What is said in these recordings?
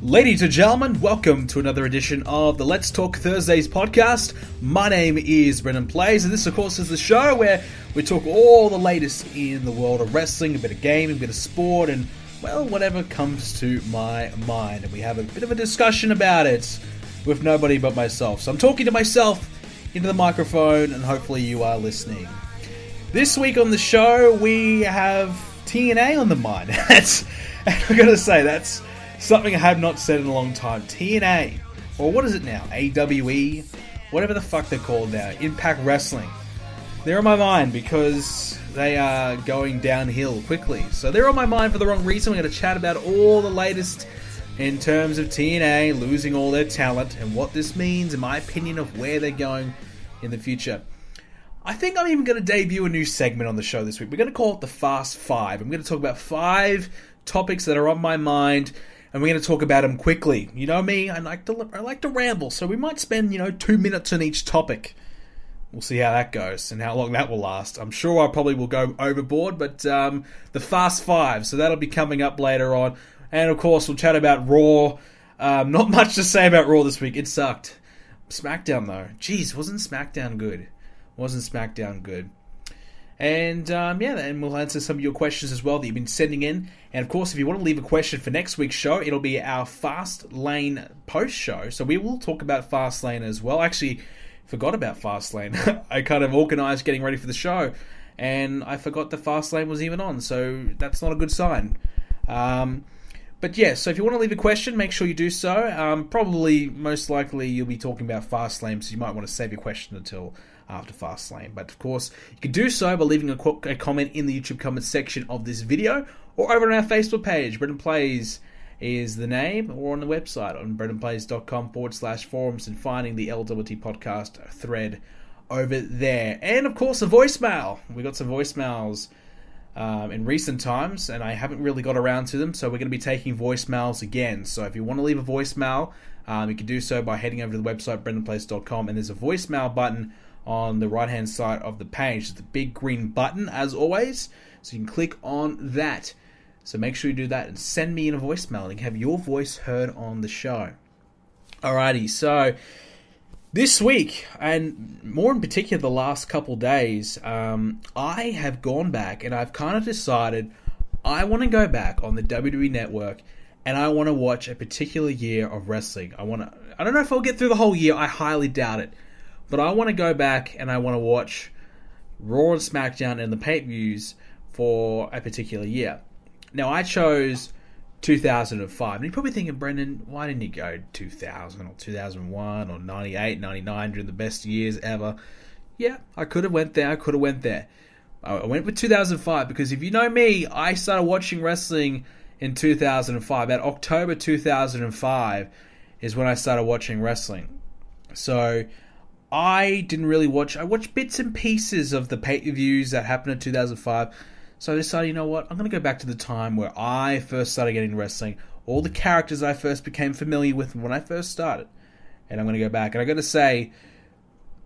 Ladies and gentlemen, welcome to another edition of the Let's Talk Thursdays podcast. My name is BrendenPlayz, and this, of course, is the show where we talk all the latest in the world of wrestling, a bit of gaming, a bit of sport, and, well, whatever comes to my mind. And we have a bit of a discussion about it with nobody but myself. So I'm talking to myself into the microphone, and hopefully you are listening. This week on the show, we have TNA on the mind. I've got to say, that's something I have not said in a long time. TNA, or what is it now? AWE? Whatever the fuck they're called now. Impact Wrestling. They're on my mind because they are going downhill quickly. So they're on my mind for the wrong reason. We're going to chat about all the latest in terms of TNA losing all their talent and what this means, in my opinion, of where they're going in the future. I think I'm even going to debut a new segment on the show this week. We're going to call it the Fast Five. I'm going to talk about 5 topics that are on my mind, and we're going to talk about them quickly. You know me, I like to ramble, so we might spend 2 minutes on each topic. We'll see how that goes and how long that will last. I'm sure I probably will go overboard, but the Fast Five, so that'll be coming up later on. And of course, we'll chat about Raw. Not much to say about Raw this week. It sucked. SmackDown, though. Jeez, wasn't SmackDown good? And and we'll answer some of your questions as well that you've been sending in. And of course, if you want to leave a question for next week's show, it'll be our Fast Lane post show. So we will talk about Fast Lane as well. Actually, forgot about Fast Lane. I kind of organised getting ready for the show, and I forgot the Fast Lane was even on. So that's not a good sign. But yeah, so if you want to leave a question, make sure you do so. Probably, most likely, you'll be talking about Fast Lane, so you might want to save your question until after Fast Lane. But of course, you can do so by leaving a comment in the YouTube comments section of this video, or over on our Facebook page. BrendenPlayz is the name, or on the website on BrendenPlayz.com/forums, and finding the LTT podcast thread over there. And of course, a voicemail. We got some voicemails in recent times, and I haven't really got around to them, so we're going to be taking voicemails again. So if you want to leave a voicemail, you can do so by heading over to the website BrendenPlayz.com, and there's a voicemail button on the right hand side of the page. It's the big green button, as always, so you can click on that. So make sure you do that and send me in a voicemail and have your voice heard on the show. Alrighty, so this week, and more in particular the last couple days, I have gone back and I've kind of decided I want to go back on the WWE Network and I want to watch a particular year of wrestling. I don't know if I'll get through the whole year. I highly doubt it. But I want to go back and I want to watch Raw and SmackDown and the pay-per-views for a particular year. Now, I chose 2005. And you're probably thinking, Brendan, why didn't you go 2000 or 2001 or 98, 99 during the best years ever? Yeah, I could have went there. I went with 2005 because if you know me, I started watching wrestling in 2005. About October 2005 is when I started watching wrestling. So I didn't really watch. I watched bits and pieces of the pay-per-views that happened in 2005. So I decided, you know what? I'm going to go back to the time where I first started getting wrestling. All the characters I first became familiar with when I first started. And I'm going to go back. And I got to say,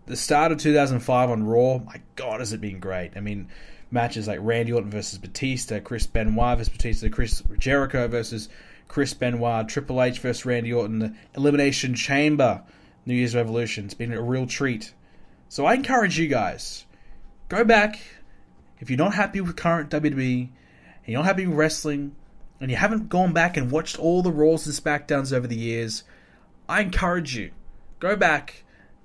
the start of 2005 on Raw, my God, has it been great. I mean, matches like Randy Orton versus Batista, Chris Benoit versus Batista, Chris Jericho versus Chris Benoit, Triple H versus Randy Orton, the Elimination Chamber, New Year's Revolution. It's been a real treat. So I encourage you guys, go back. If you're not happy with current WWE, and you're not happy with wrestling, and you haven't gone back and watched all the Raws and SmackDowns over the years, I encourage you, go back,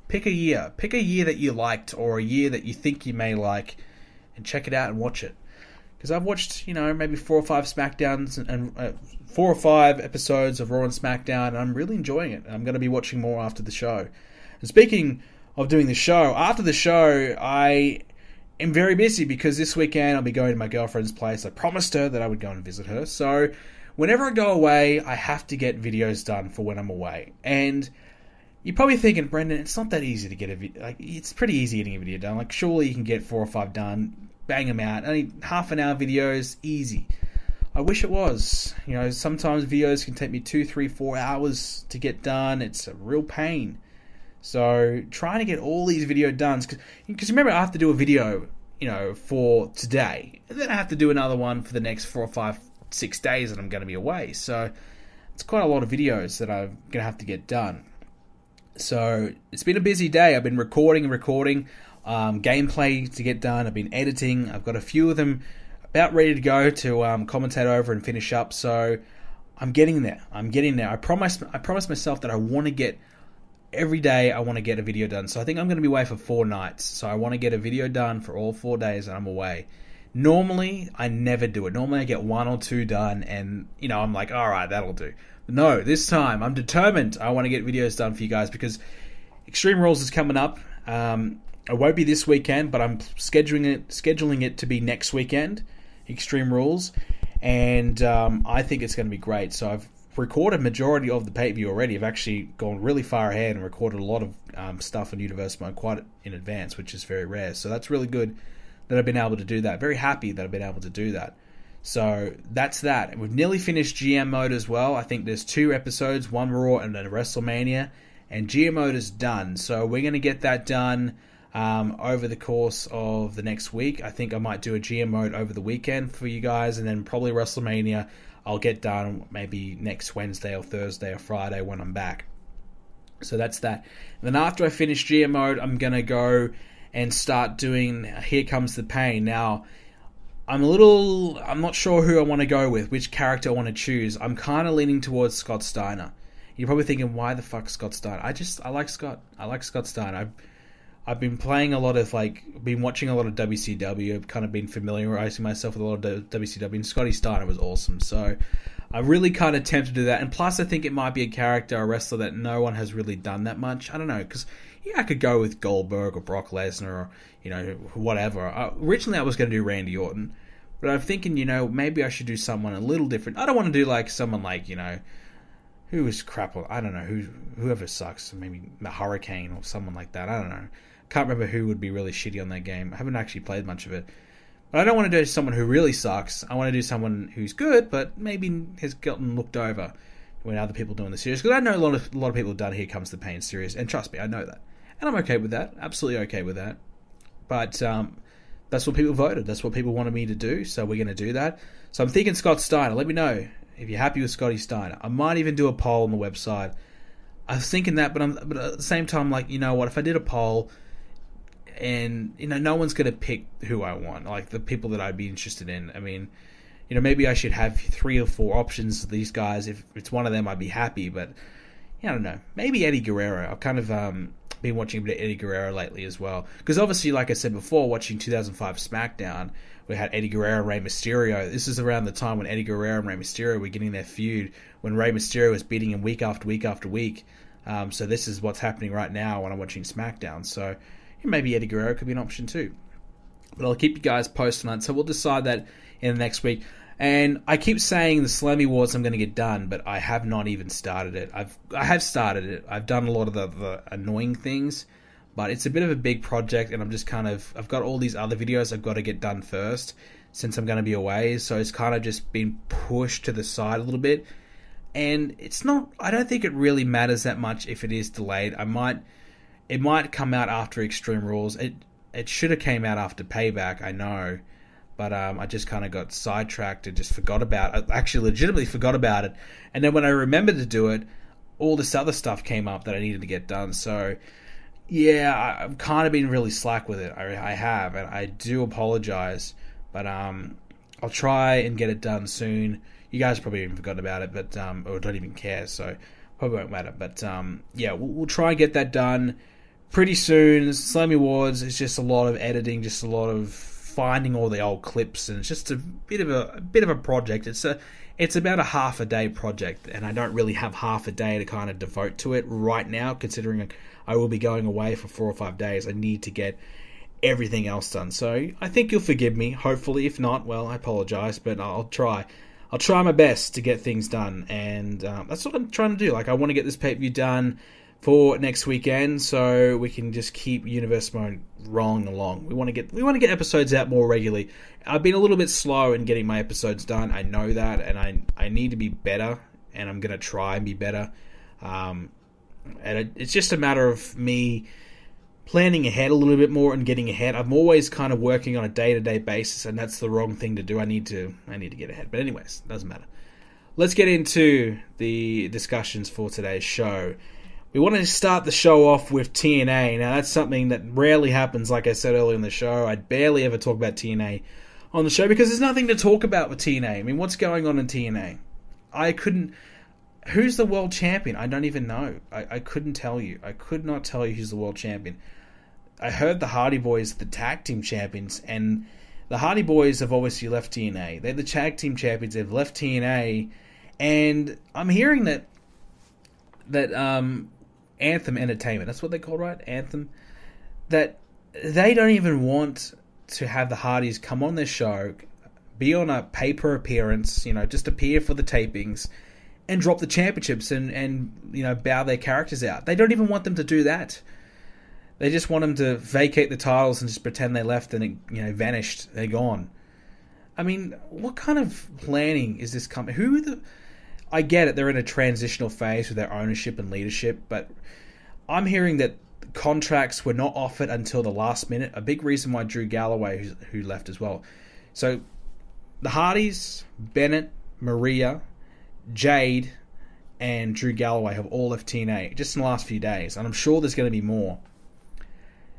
pick a year that you liked, or a year that you think you may like, and check it out and watch it. Because I've watched, maybe 4 or 5 SmackDowns and 4 or 5 episodes of Raw and SmackDown, and I'm really enjoying it. I'm going to be watching more after the show. And speaking of doing the show, after the show, I am very busy because this weekend I'll be going to my girlfriend's place. I promised her that I would go and visit her. So whenever I go away, I have to get videos done for when I'm away. And you're probably thinking, Brendan, it's not that easy to get a video. Like, it's pretty easy getting a video done. Like, surely you can get 4 or 5 done, bang them out. Only half-an-hour videos, easy. I wish it was. Sometimes videos can take me 2, 3, 4 hours to get done. It's a real pain. So trying to get all these videos done, because remember, I have to do a video, for today, and then I have to do another one for the next 4 or 5, 6 days that I'm going to be away. So it's quite a lot of videos that I'm going to have to get done. So it's been a busy day. I've been recording, gameplay to get done. I've been editing. I've got a few of them about ready to go to commentate over and finish up. So I'm getting there. I promised myself that I want to get every day. I want to get a video done. So I think I'm going to be away for 4 nights. So I want to get a video done for all 4 days that I'm away. Normally, I never do it. Normally, I get 1 or 2 done, and I'm like, all right, that'll do. But no, this time I'm determined. I want to get videos done for you guys because Extreme Rules is coming up. It won't be this weekend, but I'm scheduling it to be next weekend. Extreme Rules, and I think it's going to be great. So I've recorded majority of the pay-per-view already. I've actually gone really far ahead and recorded a lot of stuff on Universe Mode quite in advance, which is very rare. So that's really good that I've been able to do that. Very happy that I've been able to do that. So that's that. We've nearly finished GM mode as well. I think there's 2 episodes, one Raw and then Wrestlemania, and GM mode is done. So we're going to get that done over the course of the next week. I think I might do a GM mode over the weekend for you guys, and then probably Wrestlemania I'll get done maybe next Wednesday or Thursday or Friday when I'm back. So that's that. And then after I finish GM mode, I'm going to go and start doing Here Comes the Pain. Now, I'm not sure who I want to go with, which character I want to choose. I'm kind of leaning towards Scott Steiner. You're probably thinking, why the fuck Scott Steiner? I like Scott. I like Scott Steiner. I've been playing a lot of, been watching a lot of WCW. I've kind of been familiarizing myself with a lot of WCW, and Scotty Steiner was awesome. So I'm really kind of tempted to do that. And plus, I think it might be a character, a wrestler that no one has really done that much. I don't know, because I could go with Goldberg or Brock Lesnar or, whatever. Originally, I was going to do Randy Orton, but I'm thinking, maybe I should do someone a little different. I don't want to do, someone who is crap. I don't know, whoever sucks. Maybe the Hurricane or someone like that. I don't know. Can't remember who would be really shitty on that game. I haven't actually played much of it. But I don't want to do someone who really sucks. I want to do someone who's good, but maybe has gotten looked over when other people doing the series. Because I know a lot of people have done Here Comes the Pain series, and trust me, I know that. And I'm okay with that. Absolutely okay with that. But that's what people voted. That's what people wanted me to do, so we're going to do that. So I'm thinking Scott Steiner. Let me know if you're happy with Scotty Steiner. I might even do a poll on the website. I was thinking that, but at the same time, what, if I did a poll and, no one's going to pick who I want, the people that I'd be interested in. I mean, maybe I should have 3 or 4 options of these guys. If it's one of them, I'd be happy, but I don't know. Maybe Eddie Guerrero. I've kind of been watching a bit of Eddie Guerrero lately as well. Because obviously, like I said before, watching 2005 SmackDown, we had Eddie Guerrero and Rey Mysterio. This is around the time when Eddie Guerrero and Rey Mysterio were getting their feud, when Rey Mysterio was beating him week after week after week. So this is what's happening right now when I'm watching SmackDown. So maybe Eddie Guerrero could be an option too. But I'll keep you guys posted on it. So we'll decide that in the next week. And I keep saying the Slammy Wars I'm going to get done, but I have not even started it. I have started it. I've done a lot of the annoying things, but it's a bit of a big project, and I'm just I've got all these other videos I've got to get done first since I'm going to be away, so it's kind of just been pushed to the side a little bit. And I don't think it really matters that much if it is delayed. It might come out after Extreme Rules. It should have came out after Payback, I know. But I just kind of got sidetracked and just forgot about it. I actually legitimately forgot about it. And then when I remembered to do it, all this other stuff came up that I needed to get done. So, yeah, I've kind of been really slack with it. I have, and I do apologize. But I'll try and get it done soon. You guys probably even forgot about it, but or don't even care, so probably won't matter. But, yeah, we'll try and get that done pretty soon. Slammy Awards is just a lot of editing, just a lot of finding all the old clips, and it's just a bit of a project. It's about a half a day project, and I don't really have half a day to kind of devote to it right now, considering I will be going away for 4 or 5 days. I need to get everything else done. So I think you'll forgive me, hopefully. If not, well, I apologize, but I'll try my best to get things done, and that's what I'm trying to do. I want to get this pay-per-view done for next weekend, so we can just keep Universe Mode rolling along. We want to get episodes out more regularly. I've been a little bit slow in getting my episodes done. I know that, and I need to be better, and I'm going to try and be better. And it's just a matter of me planning ahead a little bit more and getting ahead. I'm always kind of working on a day-to-day basis, and that's the wrong thing to do. I need to get ahead. But anyways, doesn't matter. let's get into the discussions for today's show. We wanted to start the show off with TNA. Now, that's something that rarely happens, like I said earlier in the show. I barely ever talk about TNA on the show because there's nothing to talk about with TNA. I mean, what's going on in TNA? Who's the world champion? I don't even know. I couldn't tell you. I could not tell you who's the world champion. I heard the Hardy Boyz are the tag team champions, and the Hardy Boyz have obviously left TNA. They're the tag team champions. They've left TNA, and I'm hearing that Anthem Entertainment, that's what they call, right? Anthem, that they don't even want to have the Hardys come on their show, be on a paper appearance, just appear for the tapings, and drop the championships and bow their characters out. They don't even want them to do that. They just want them to vacate the titles and just pretend they left and it, vanished. They're gone. I mean, what kind of planning is this company? I get it, they're in a transitional phase with their ownership and leadership, but I'm hearing that contracts were not offered until the last minute. A big reason why Drew Galloway, who left as well. So, the Hardys, Bennett, Maria, Jade, and Drew Galloway have all left TNA just in the last few days, and I'm sure there's going to be more.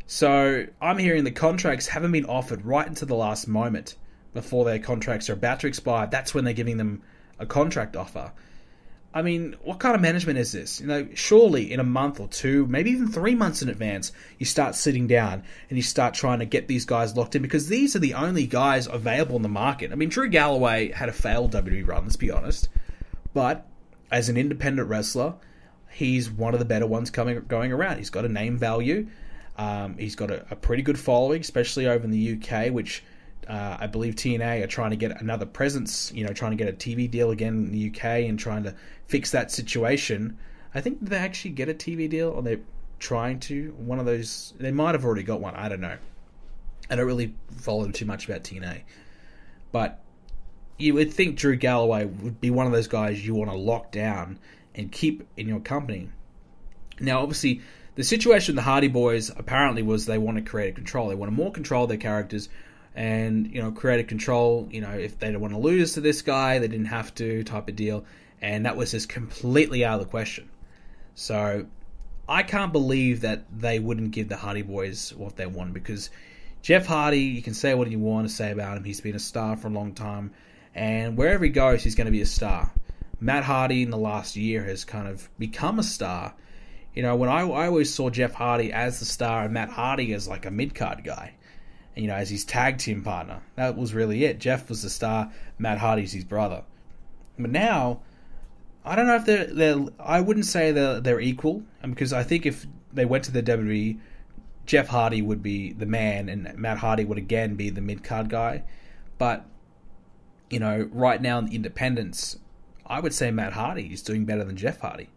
So, I'm hearing the contracts haven't been offered right into the last moment before their contracts are about to expire. That's when they're giving them a contract offer. I mean, what kind of management is this? Surely in a month or two, maybe even 3 months in advance, you start sitting down and you start trying to get these guys locked in, because these are the only guys available in the market. I mean, Drew Galloway had a failed WWE run, let's be honest. But as an independent wrestler, he's one of the better ones going around. He's got a name value. He's got a pretty good following, especially over in the UK, which I believe TNA are trying to get another presence, trying to get a TV deal again in the UK and trying to fix that situation. I think they actually get a TV deal, or they're trying to. One of those, they might have already got one. I don't know. I don't really follow too much about TNA. But you would think Drew Galloway would be one of those guys you want to lock down and keep in your company. Now, obviously, the situation with the Hardy Boyz apparently was they wanted creative control. They wanted more control of their characters. And, creative control, if they don't want to lose to this guy, they didn't have to, type of deal. And that was just completely out of the question. So, I can't believe that they wouldn't give the Hardy Boyz what they want. Because Jeff Hardy, you can say what you want to say about him. He's been a star for a long time. And wherever he goes, he's going to be a star. Matt Hardy in the last year has kind of become a star. When I always saw Jeff Hardy as the star and Matt Hardy as like a mid-card guy. As his tag team partner. That was really it. Jeff was the star, Matt Hardy's his brother. But now, I don't know if they're I wouldn't say they're equal, because I think if they went to the WWE, Jeff Hardy would be the man, and Matt Hardy would again be the mid-card guy. But, right now in the independents, I would say Matt Hardy is doing better than Jeff Hardy.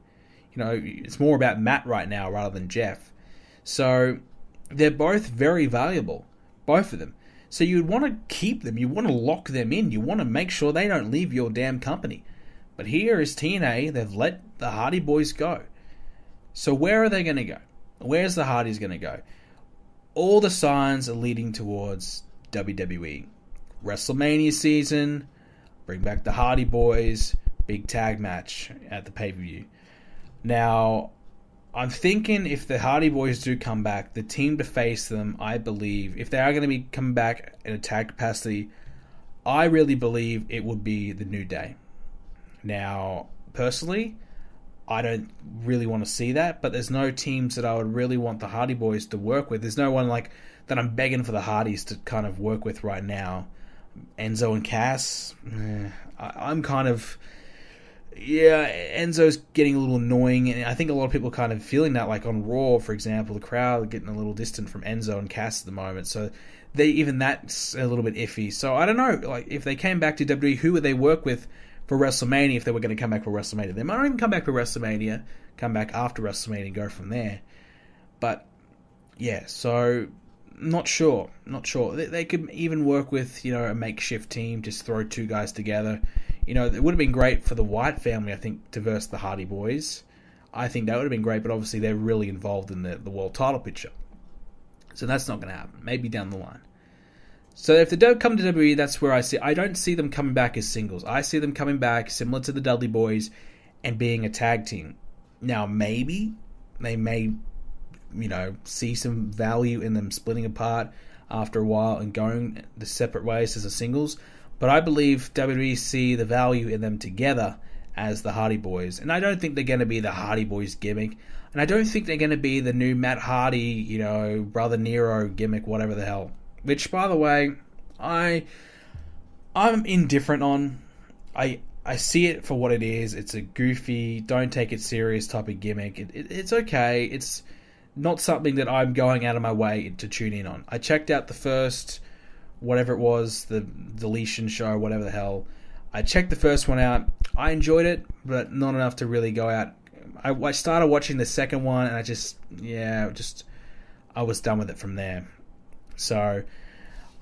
It's more about Matt right now rather than Jeff. So, they're both very valuable. Both of them. So you'd want to keep them. You want to lock them in. You want to make sure they don't leave your damn company. But here is TNA. They've let the Hardy Boyz go. So where are they going to go? Where's the Hardys going to go? All the signs are leading towards WWE. Wrestlemania season. Bring back the Hardy Boyz. Big tag match at the pay-per-view. Now, I'm thinking if the Hardy Boyz do come back, the team to face them, I believe, if they are going to be coming back in a tag capacity, I really believe it would be the New Day. Now, personally, I don't really want to see that, but there's no teams that I would really want the Hardy Boyz to work with. There's no one like that I'm begging for the Hardys to kind of work with right now. Enzo and Cass, I'm kind of... Yeah, Enzo's getting a little annoying, and I think a lot of people are kind of feeling that, like on Raw, for example, the crowd are getting a little distant from Enzo and Cass at the moment, so that's a little bit iffy. So I don't know, like if they came back to WWE, who would they work with for WrestleMania if they were going to come back for WrestleMania? They might not even come back for WrestleMania, come back after WrestleMania and go from there. But yeah, so not sure. They could even work with, a makeshift team, just throw two guys together. It would have been great for the Wyatt family, I think, to verse the Hardy Boyz. I think that would have been great, but obviously they're really involved in the world title picture. So that's not going to happen. Maybe down the line. So if they don't come to WWE, that's where I don't see them coming back as singles. I see them coming back similar to the Dudley Boys and being a tag team. Now, maybe they may, see some value in them splitting apart after a while and going the separate ways as a singles. But I believe WWE see the value in them together as the Hardy Boys. And I don't think they're going to be the Hardy Boys gimmick. And I don't think they're going to be the new Matt Hardy, Brother Nero gimmick, whatever the hell. Which, by the way, I'm indifferent on. I see it for what it is. It's a goofy, don't take it serious type of gimmick. It's okay. It's not something that I'm going out of my way to tune in on. I checked out the first, whatever it was, the deletion show, whatever the hell. I checked the first one out. I enjoyed it, but not enough to really go out. I started watching the second one, and I was done with it from there. So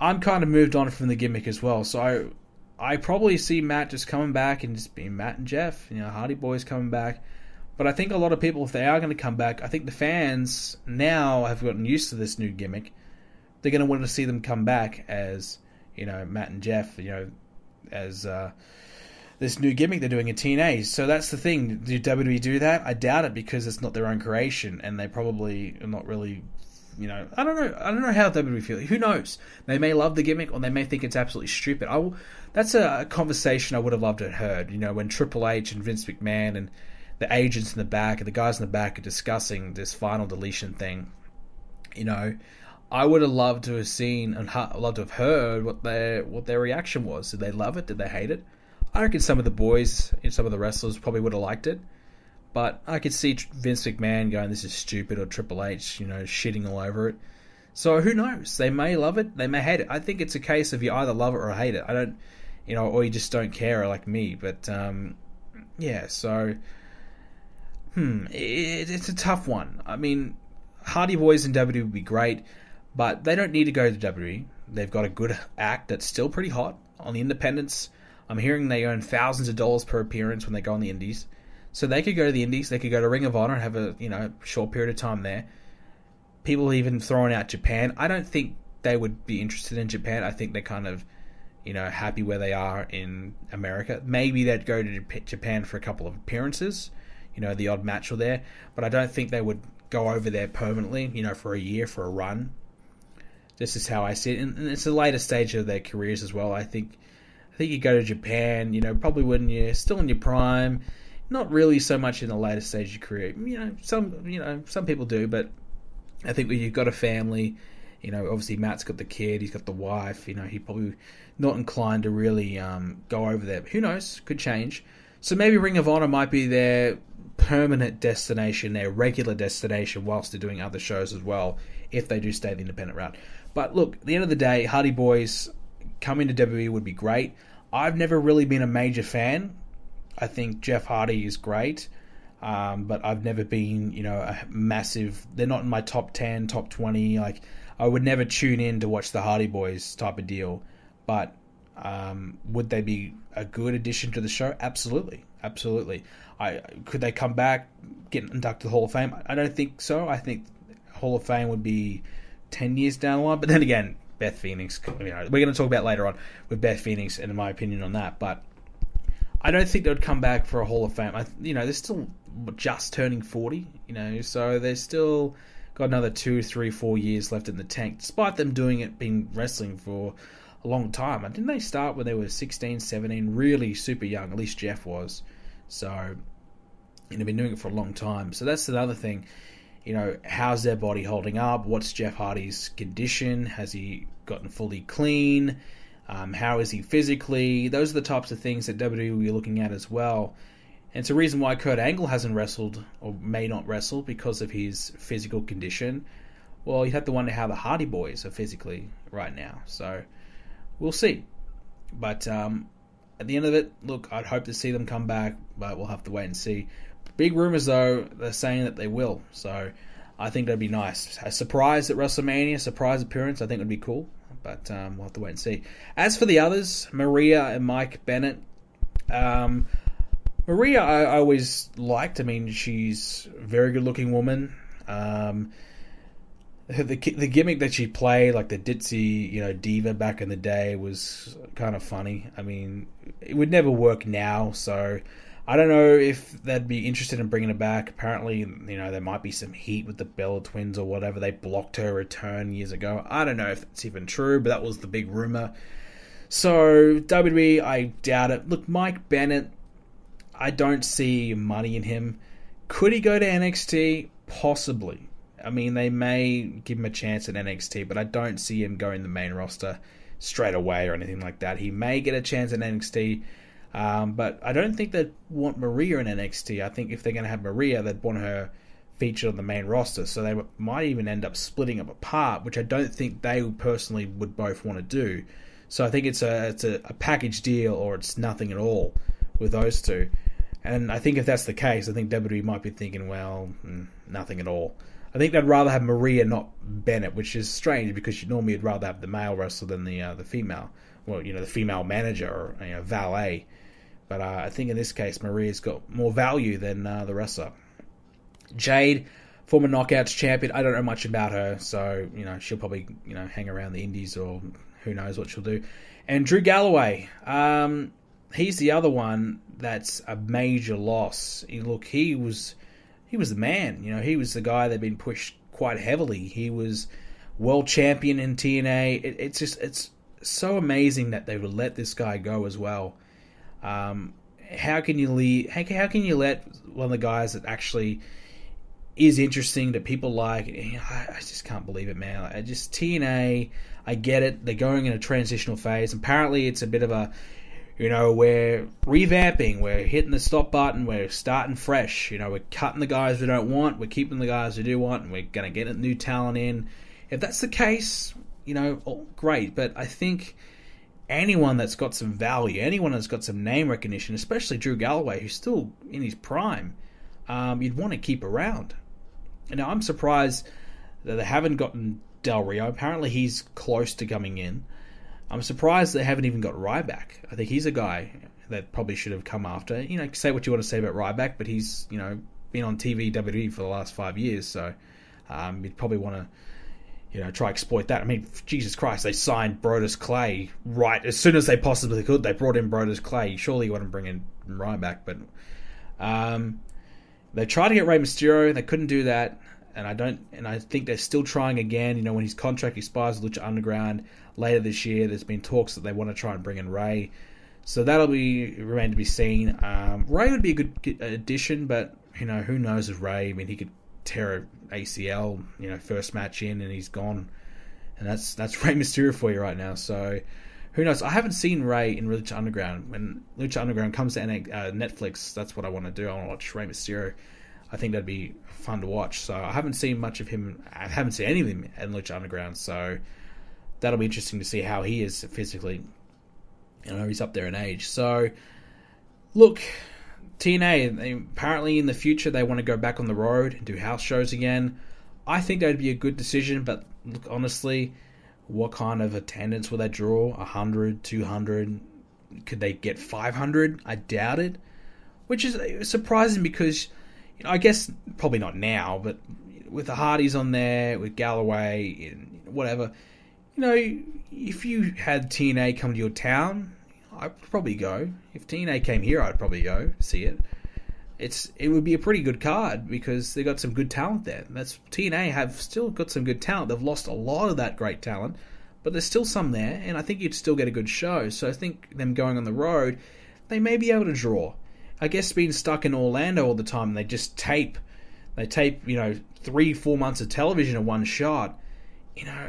I'm kind of moved on from the gimmick as well. So I probably see Matt just coming back and just being Matt and Jeff, Hardy Boys coming back. But I think a lot of people, if they are going to come back, I think the fans now have gotten used to this new gimmick. They're going to want to see them come back as, Matt and Jeff, as this new gimmick they're doing in TNA. So that's the thing. Do WWE do that? I doubt it, because it's not their own creation, and they probably are not really, I don't know how WWE feel. Who knows? They may love the gimmick, or they may think it's absolutely stupid. That's a conversation I would have loved to have heard. When Triple H and Vince McMahon and the agents in the back and the guys in the back are discussing this final deletion thing. I would have loved to have seen and loved to have heard what their reaction was. Did they love it? Did they hate it? I reckon some of the boys and some of the wrestlers probably would have liked it. But I could see Vince McMahon going, "This is stupid," or Triple H, shitting all over it. So who knows? They may love it, they may hate it. I think it's a case of you either love it or hate it. I don't, or you just don't care like me. But yeah, so it's a tough one. I mean, Hardy Boys in WWE would be great, but they don't need to go to WWE. They've got a good act that's still pretty hot on the independents. I'm hearing they earn thousands of dollars per appearance when they go on the indies. So they could go to the indies, they could go to Ring of Honor and have a short period of time there. People even throwing out Japan. I don't think they would be interested in Japan. I think they're kind of, happy where they are in America. Maybe they'd go to Japan for a couple of appearances, the odd match or there. But I don't think they would go over there permanently, for a year, for a run. This is how I see it. And it's a later stage of their careers as well. I think you go to Japan, probably when you're still in your prime. Not really so much in the later stage of your career. Some people do, but I think when you've got a family, obviously Matt's got the kid, he's got the wife, he probably not inclined to really go over there. But who knows? Could change. So maybe Ring of Honor might be their permanent destination, their regular destination, whilst they're doing other shows as well, if they do stay the independent route. But look, at the end of the day, Hardy Boys coming to WWE would be great. I've never really been a major fan. I think Jeff Hardy is great, but I've never been, a massive... They're not in my top 10, top 20. Like, I would never tune in to watch the Hardy Boys type of deal. But would they be a good addition to the show? Absolutely. Absolutely. Could they come back, get inducted to the Hall of Fame? I don't think so. I think Hall of Fame would be 10 years down the line. But then again, Beth Phoenix, we're going to talk about later on with Beth Phoenix and my opinion on that. But I don't think they would come back for a Hall of Fame. They're still just turning 40, so they're still got another 2, 3, 4 years left in the tank, despite them been wrestling for a long time. Didn't they start when they were 16, 17, really super young? At least Jeff was. So, they've been doing it for a long time. So that's another thing. How's their body holding up? What's Jeff Hardy's condition? Has he gotten fully clean? How is he physically? Those are the types of things that WWE will be looking at as well. And it's a reason why Kurt Angle hasn't wrestled, or may not wrestle, because of his physical condition. Well, you'd have to wonder how the Hardy Boys are physically right now. So, we'll see. But at the end of it, look, I'd hope to see them come back, but we'll have to wait and see. Big rumors, though, they're saying that they will. So, I think that'd be nice. A surprise at WrestleMania, surprise appearance, I think would be cool. But we'll have to wait and see. As for the others, Maria and Mike Bennett. Maria, I always liked. I mean, she's a very good-looking woman. the gimmick that she played, like the ditzy, diva back in the day, was kind of funny. I mean, it would never work now, so I don't know if they'd be interested in bringing it back. Apparently, there might be some heat with the Bella twins or whatever. They blocked her return years ago. I don't know if it's even true, but that was the big rumor. So, WWE, I doubt it. Look, Mike Bennett, I don't see money in him. Could he go to NXT? Possibly. I mean, they may give him a chance at NXT, but I don't see him going the main roster straight away or anything like that. He may get a chance at NXT, but I don't think they'd want Maria in NXT. I think if they're going to have Maria, they'd want her featured on the main roster, so they might even end up splitting up apart, which I don't think they personally would both want to do. So I think it's a package deal, or it's nothing at all with those two. And I think if that's the case, I think WWE might be thinking, well, nothing at all. I think they'd rather have Maria, not Bennett, which is strange because normally you'd rather have the male wrestler than the female. Well, the female manager or valet. But I think in this case, Maria's got more value than the wrestler. Jade, former Knockouts champion. I don't know much about her, so she'll probably hang around the Indies, or who knows what she'll do. And Drew Galloway, he's the other one that's a major loss. He was the man. He was the guy that'd been pushed quite heavily. He was world champion in TNA. It's so amazing that they would let this guy go as well. How can you leave? How can you let one of the guys that actually is interesting that people like? I just can't believe it, man. TNA. I get it. They're going in a transitional phase. Apparently, it's a bit of a, we're revamping. We're hitting the stop button. We're starting fresh. We're cutting the guys we don't want. We're keeping the guys we do want, and we're going to get new talent in. If that's the case, great. But I think anyone that's got some value, anyone that's got some name recognition, especially Drew Galloway, who's still in his prime, you'd want to keep around. Now, I'm surprised that they haven't gotten Del Rio. Apparently, he's close to coming in. I'm surprised they haven't even got Ryback. I think he's a guy that probably should have come after. Say what you want to say about Ryback, but he's, been on TV, WWE for the last 5 years, so you'd probably want to, try exploit that. I mean, Jesus Christ, they signed Brodus Clay right as soon as they possibly could. They brought in Brodus Clay. Surely you want to bring in Ryback, but they tried to get Rey Mysterio. They couldn't do that. And I think they're still trying again. When his contract expires with Lucha Underground later this year, there's been talks that they want to try and bring in Rey. So that'll remain to be seen. Rey would be a good addition, but who knows with Rey? I mean, he could tear an ACL, first match in, and he's gone. And that's Rey Mysterio for you right now. So who knows? I haven't seen Rey in Lucha Underground. When Lucha Underground comes to Netflix, that's what I want to do. I want to watch Rey Mysterio. I think that'd be fun to watch. So I haven't seen much of him. I haven't seen any of him in Lucha Underground. So that'll be interesting to see how he is physically. He's up there in age. So look, TNA, apparently in the future they want to go back on the road and do house shows again. I think that'd be a good decision. But look, honestly, what kind of attendance will they draw? 100, 200? Could they get 500? I doubt it. Which is surprising because, I guess probably not now, but with the Hardys on there, with Galloway, and whatever, if you had TNA come to your town, I'd probably go. If TNA came here, I'd probably go see it. It would be a pretty good card because they got some good talent there. TNA have still got some good talent. They've lost a lot of that great talent, but there's still some there, and I think you'd still get a good show. So I think them going on the road, they may be able to draw. I guess being stuck in Orlando all the time, they just tape, 3-4 months of television in one shot.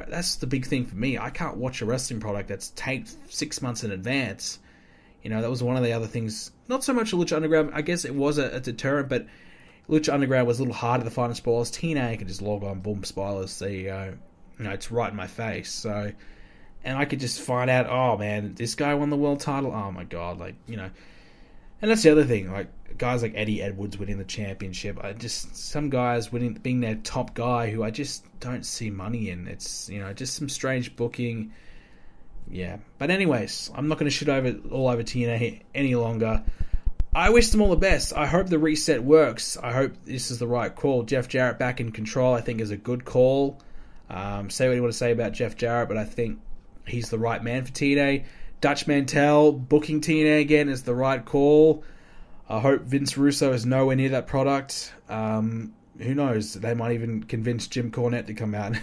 That's the big thing for me. I can't watch a wrestling product that's taped 6 months in advance. That was one of the other things. Not so much Lucha Underground. I guess it was a deterrent, but Lucha Underground was a little harder to find spoilers. TNA could just log on, boom, spoilers. There you go. It's right in my face. So, and I could just find out, oh man, this guy won the world title. Oh my god, And that's the other thing, guys like Eddie Edwards winning the championship. Some guys being their top guy who I just don't see money in. It's just some strange booking. Yeah, but anyways, I'm not going to shit all over TNA any longer. I wish them all the best. I hope the reset works. I hope this is the right call. Jeff Jarrett back in control, I think, is a good call. Say what you want to say about Jeff Jarrett, but I think he's the right man for TNA. Dutch Mantel booking TNA again is the right call. I hope Vince Russo is nowhere near that product. Who knows? They might even convince Jim Cornette to come out.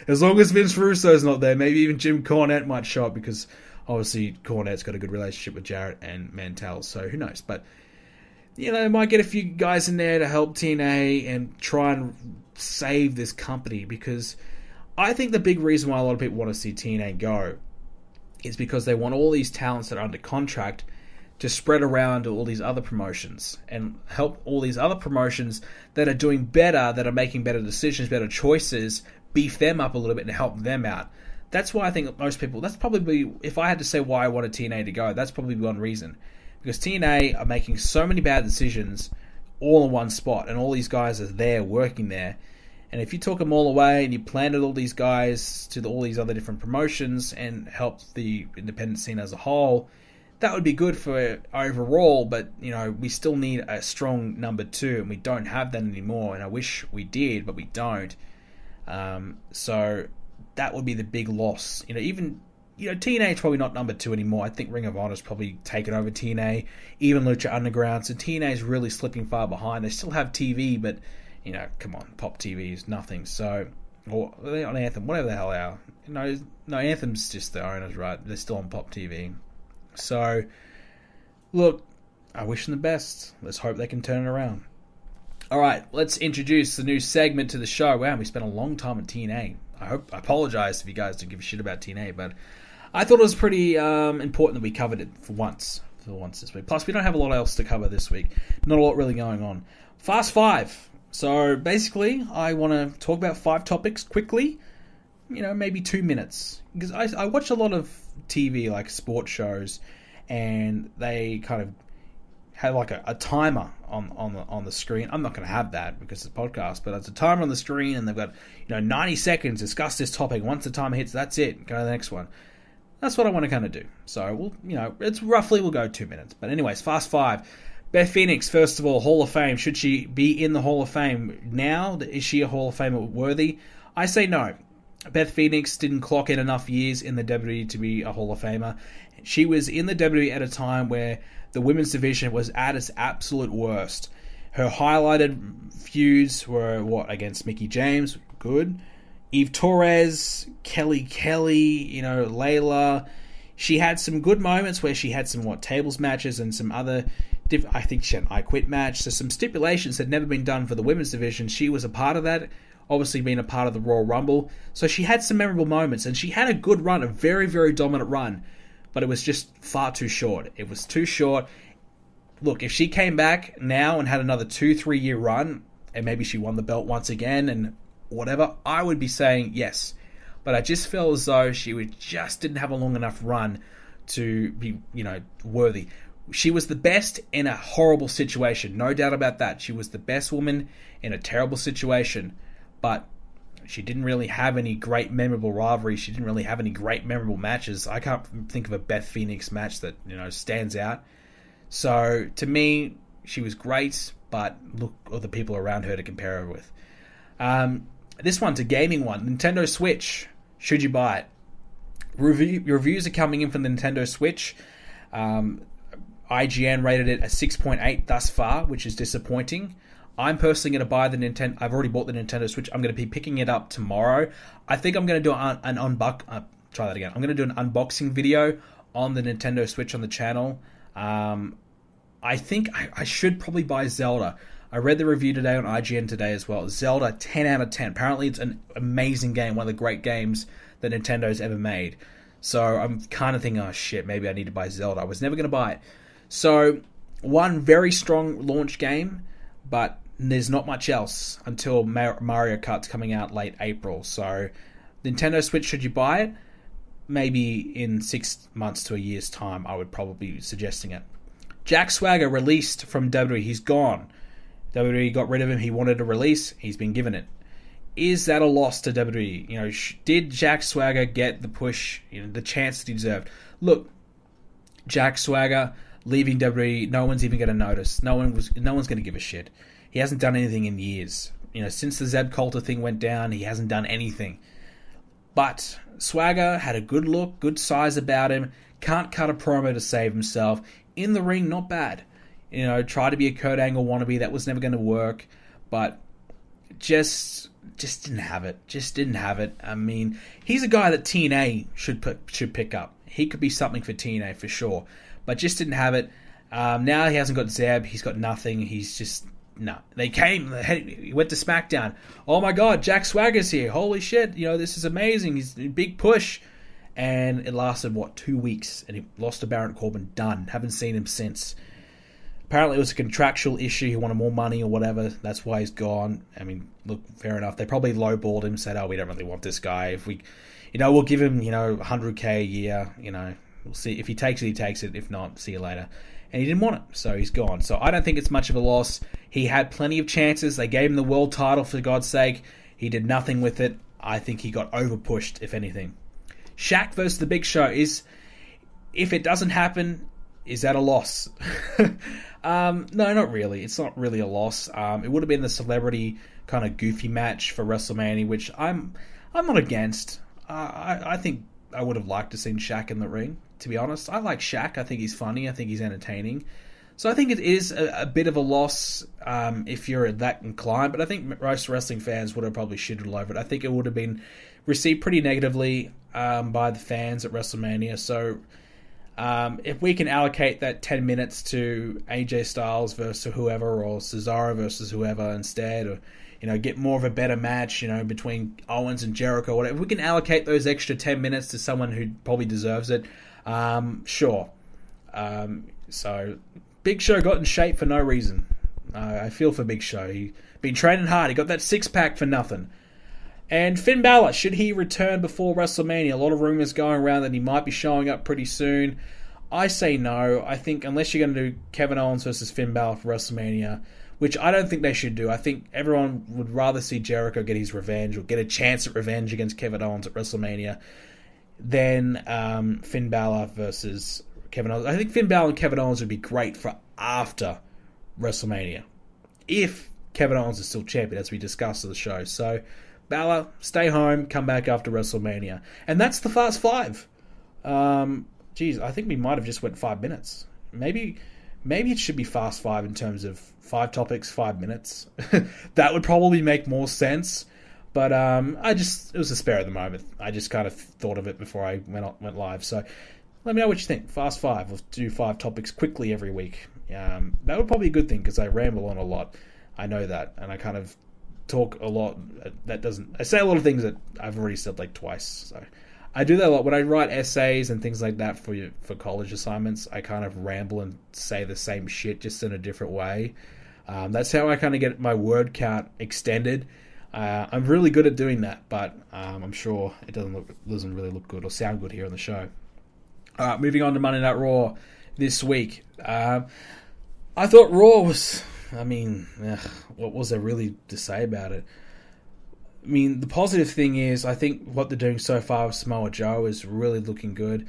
As long as Vince Russo's not there, maybe even Jim Cornette might show up, because obviously Cornette's got a good relationship with Jarrett and Mantel, so who knows? But, might get a few guys in there to help TNA and try and save this company, because I think the big reason why a lot of people want to see TNA go is because they want all these talents that are under contract to spread around to all these other promotions and help all these other promotions that are doing better, that are making better decisions, better choices, beef them up a little bit and help them out. That's why I think most people, that's probably, if I had to say why I wanted TNA to go, that's probably one reason. Because TNA are making so many bad decisions all in one spot, and all these guys are there, working there. And if you took them all away and you planted all these guys to all these other different promotions and helped the independent scene as a whole, that would be good for overall, but, we still need a strong number 2, and we don't have that anymore, and I wish we did, but we don't. So that would be the big loss. TNA is probably not number 2 anymore. I think Ring of Honor's probably taken over TNA, even Lucha Underground, so TNA is really slipping far behind. They still have TV, but, come on, Pop TV is nothing, so... Or are they on Anthem? Whatever the hell they are. No, Anthem's just the owners, right? They're still on Pop TV. So, look, I wish them the best. Let's hope they can turn it around. Alright, let's introduce the new segment to the show. Wow, we spent a long time on TNA. I apologize if you guys don't give a shit about TNA, but I thought it was pretty important that we covered it for once this week. Plus, we don't have a lot else to cover this week. Not a lot really going on. Fast 5. So, basically, I want to talk about 5 topics quickly. Maybe 2 minutes. Because I watch a lot of TV, like sports shows, and they kind of have like a timer on the screen. I'm not going to have that because it's a podcast, but it's a timer on the screen, and they've got 90 seconds, discuss this topic. Once the timer hits, that's it. Go to the next one. That's what I want to kind of do. So we'll go 2 minutes. But anyways, Fast 5. Beth Phoenix, first of all, Hall of Fame. Should she be in the Hall of Fame now? Is she a Hall of Famer worthy? I say no. Beth Phoenix didn't clock in enough years in the WWE to be a Hall of Famer. She was in the WWE at a time where the women's division was at its absolute worst. Her highlighted feuds were, against Mickie James, good. Eve Torres, Kelly, Layla. She had some good moments where she had some, tables matches and some other... I think she had an I Quit match. So some stipulations had never been done for the women's division. She was a part of that. Obviously being a part of the Royal Rumble. So she had some memorable moments, and she had a good run, a very, very dominant run, but it was just far too short. It was too short. Look, if she came back now and had another 2-3 year run, and maybe she won the belt once again and whatever, I would be saying yes. But I just feel as though she just didn't have a long enough run to be, worthy. She was the best in a horrible situation, no doubt about that. She was the best woman in a terrible situation. But she didn't really have any great memorable rivalries. She didn't really have any great memorable matches. I can't think of a Beth Phoenix match that stands out. So to me, she was great, but look at the people around her to compare her with. This one's a gaming one. Nintendo Switch. Should you buy it? Reviews are coming in for the Nintendo Switch. IGN rated it a 6.8 thus far, which is disappointing. I'm personally going to buy the Nintendo. I've already bought the Nintendo Switch. I'm going to be picking it up tomorrow. I think I'm going to do an try that again. I'm going to do an unboxing video on the Nintendo Switch on the channel. I think I should probably buy Zelda. I read the review today on IGN today as well. Zelda, 10 out of 10. Apparently it's an amazing game, one of the great games that Nintendo's ever made. So I'm kind of thinking, oh shit, maybe I need to buy Zelda. I was never going to buy it. So one very strong launch game, but there's not much else until Mario Kart's coming out late April. So Nintendo Switch, should you buy it? Maybe in 6 months to a year's time, I would probably be suggesting it. Jack Swagger released from WWE. He's gone. WWE got rid of him. He wanted a release. He's been given it. Is that a loss to WWE? Did Jack Swagger get the push, the chance that he deserved? Look, Jack Swagger leaving WWE, no one's even going to notice. No one's going to give a shit. He hasn't done anything in years. Since the Zeb Coulter thing went down, he hasn't done anything. But Swagger had a good look, good size about him. Can't cut a promo to save himself. In the ring, not bad. Tried to be a Kurt Angle wannabe. That was never going to work. But just didn't have it. Just didn't have it. I mean, he's a guy that TNA should pick up. He could be something for TNA for sure. But just didn't have it. Now he hasn't got Zeb. He's got nothing. He's just... No. He went to SmackDown. Oh my God, Jack Swagger's here. Holy shit. This is amazing. He's a big push. And it lasted, 2 weeks? And he lost to Baron Corbin. Done. Haven't seen him since. Apparently it was a contractual issue. He wanted more money or whatever. That's why he's gone. I mean, look, fair enough. They probably lowballed him, said, we don't really want this guy. If we, we'll give him, $100K a year. We'll see. If he takes it, he takes it. If not, see you later. And he didn't want it, so he's gone. So I don't think it's much of a loss. He had plenty of chances. They gave him the world title, for God's sake. He did nothing with it. I think he got over-pushed, if anything. Shaq versus The Big Show is... If it doesn't happen, is that a loss? No, not really. It's not really a loss. It would have been the celebrity kind of goofy match for WrestleMania, which I'm not against. I think I would have liked to seen Shaq in the ring, to be honest. I like Shaq. I think he's funny. I think he's entertaining. So I think it is a bit of a loss if you're that inclined. But I think most wrestling fans would have probably shitted all over it. I think it would have been received pretty negatively by the fans at WrestleMania. So if we can allocate that 10 minutes to AJ Styles versus whoever, or Cesaro versus whoever instead, or get more of a better match, between Owens and Jericho, whatever. If we can allocate those extra 10 minutes to someone who probably deserves it, sure. So Big Show got in shape for no reason. I feel for Big Show. He's been training hard. He got that six-pack for nothing. And Finn Balor, should he return before WrestleMania? A lot of rumors going around that he might be showing up pretty soon. I say no. I think unless you're going to do Kevin Owens versus Finn Balor for WrestleMania, which I don't think they should do. I think everyone would rather see Jericho get his revenge, or get a chance at revenge against Kevin Owens at WrestleMania, than Finn Balor versus Kevin Owens. I think Finn Balor and Kevin Owens would be great for after WrestleMania, if Kevin Owens is still champion, as we discussed on the show. So Balor, stay home, come back after WrestleMania. And that's the Fast Five. I think we might have just went 5 minutes. Maybe it should be Fast Five in terms of 5 topics, 5 minutes. That would probably make more sense. But it was a spare at the moment. I just kind of thought of it before I went live. So let me know what you think. Fast Five. We'll do 5 topics quickly every week. That would probably be a good thing, because I ramble on a lot. I know that. And I kind of talk a lot. I say a lot of things that I've already said like twice. So I do that a lot. When I write essays and things like that for college assignments, I kind of ramble and say the same shit, just in a different way. That's how I kind of get my word count extended. I'm really good at doing that, but I'm sure it doesn't really look good or sound good here on the show. All right, moving on to Monday Night Raw this week. I thought Raw was... what was there really to say about it? I mean, the positive thing is, I think what they're doing so far with Samoa Joe is really looking good.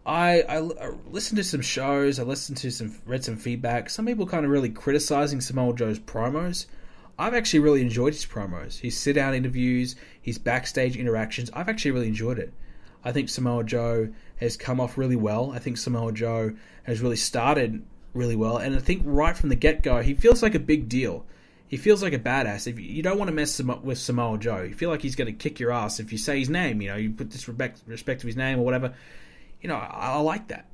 I listened to some shows, read some feedback. Some people kind of really criticizing Samoa Joe's promos. I've actually really enjoyed his promos. His sit-down interviews, his backstage interactions. I've actually really enjoyed it. I think Samoa Joe has come off really well. I think Samoa Joe has really started really well. And I think right from the get-go, he feels like a big deal. He feels like a badass. If you don't want to mess with Samoa Joe, you feel like he's going to kick your ass if you say his name. You put disrespect to his name or whatever. I like that.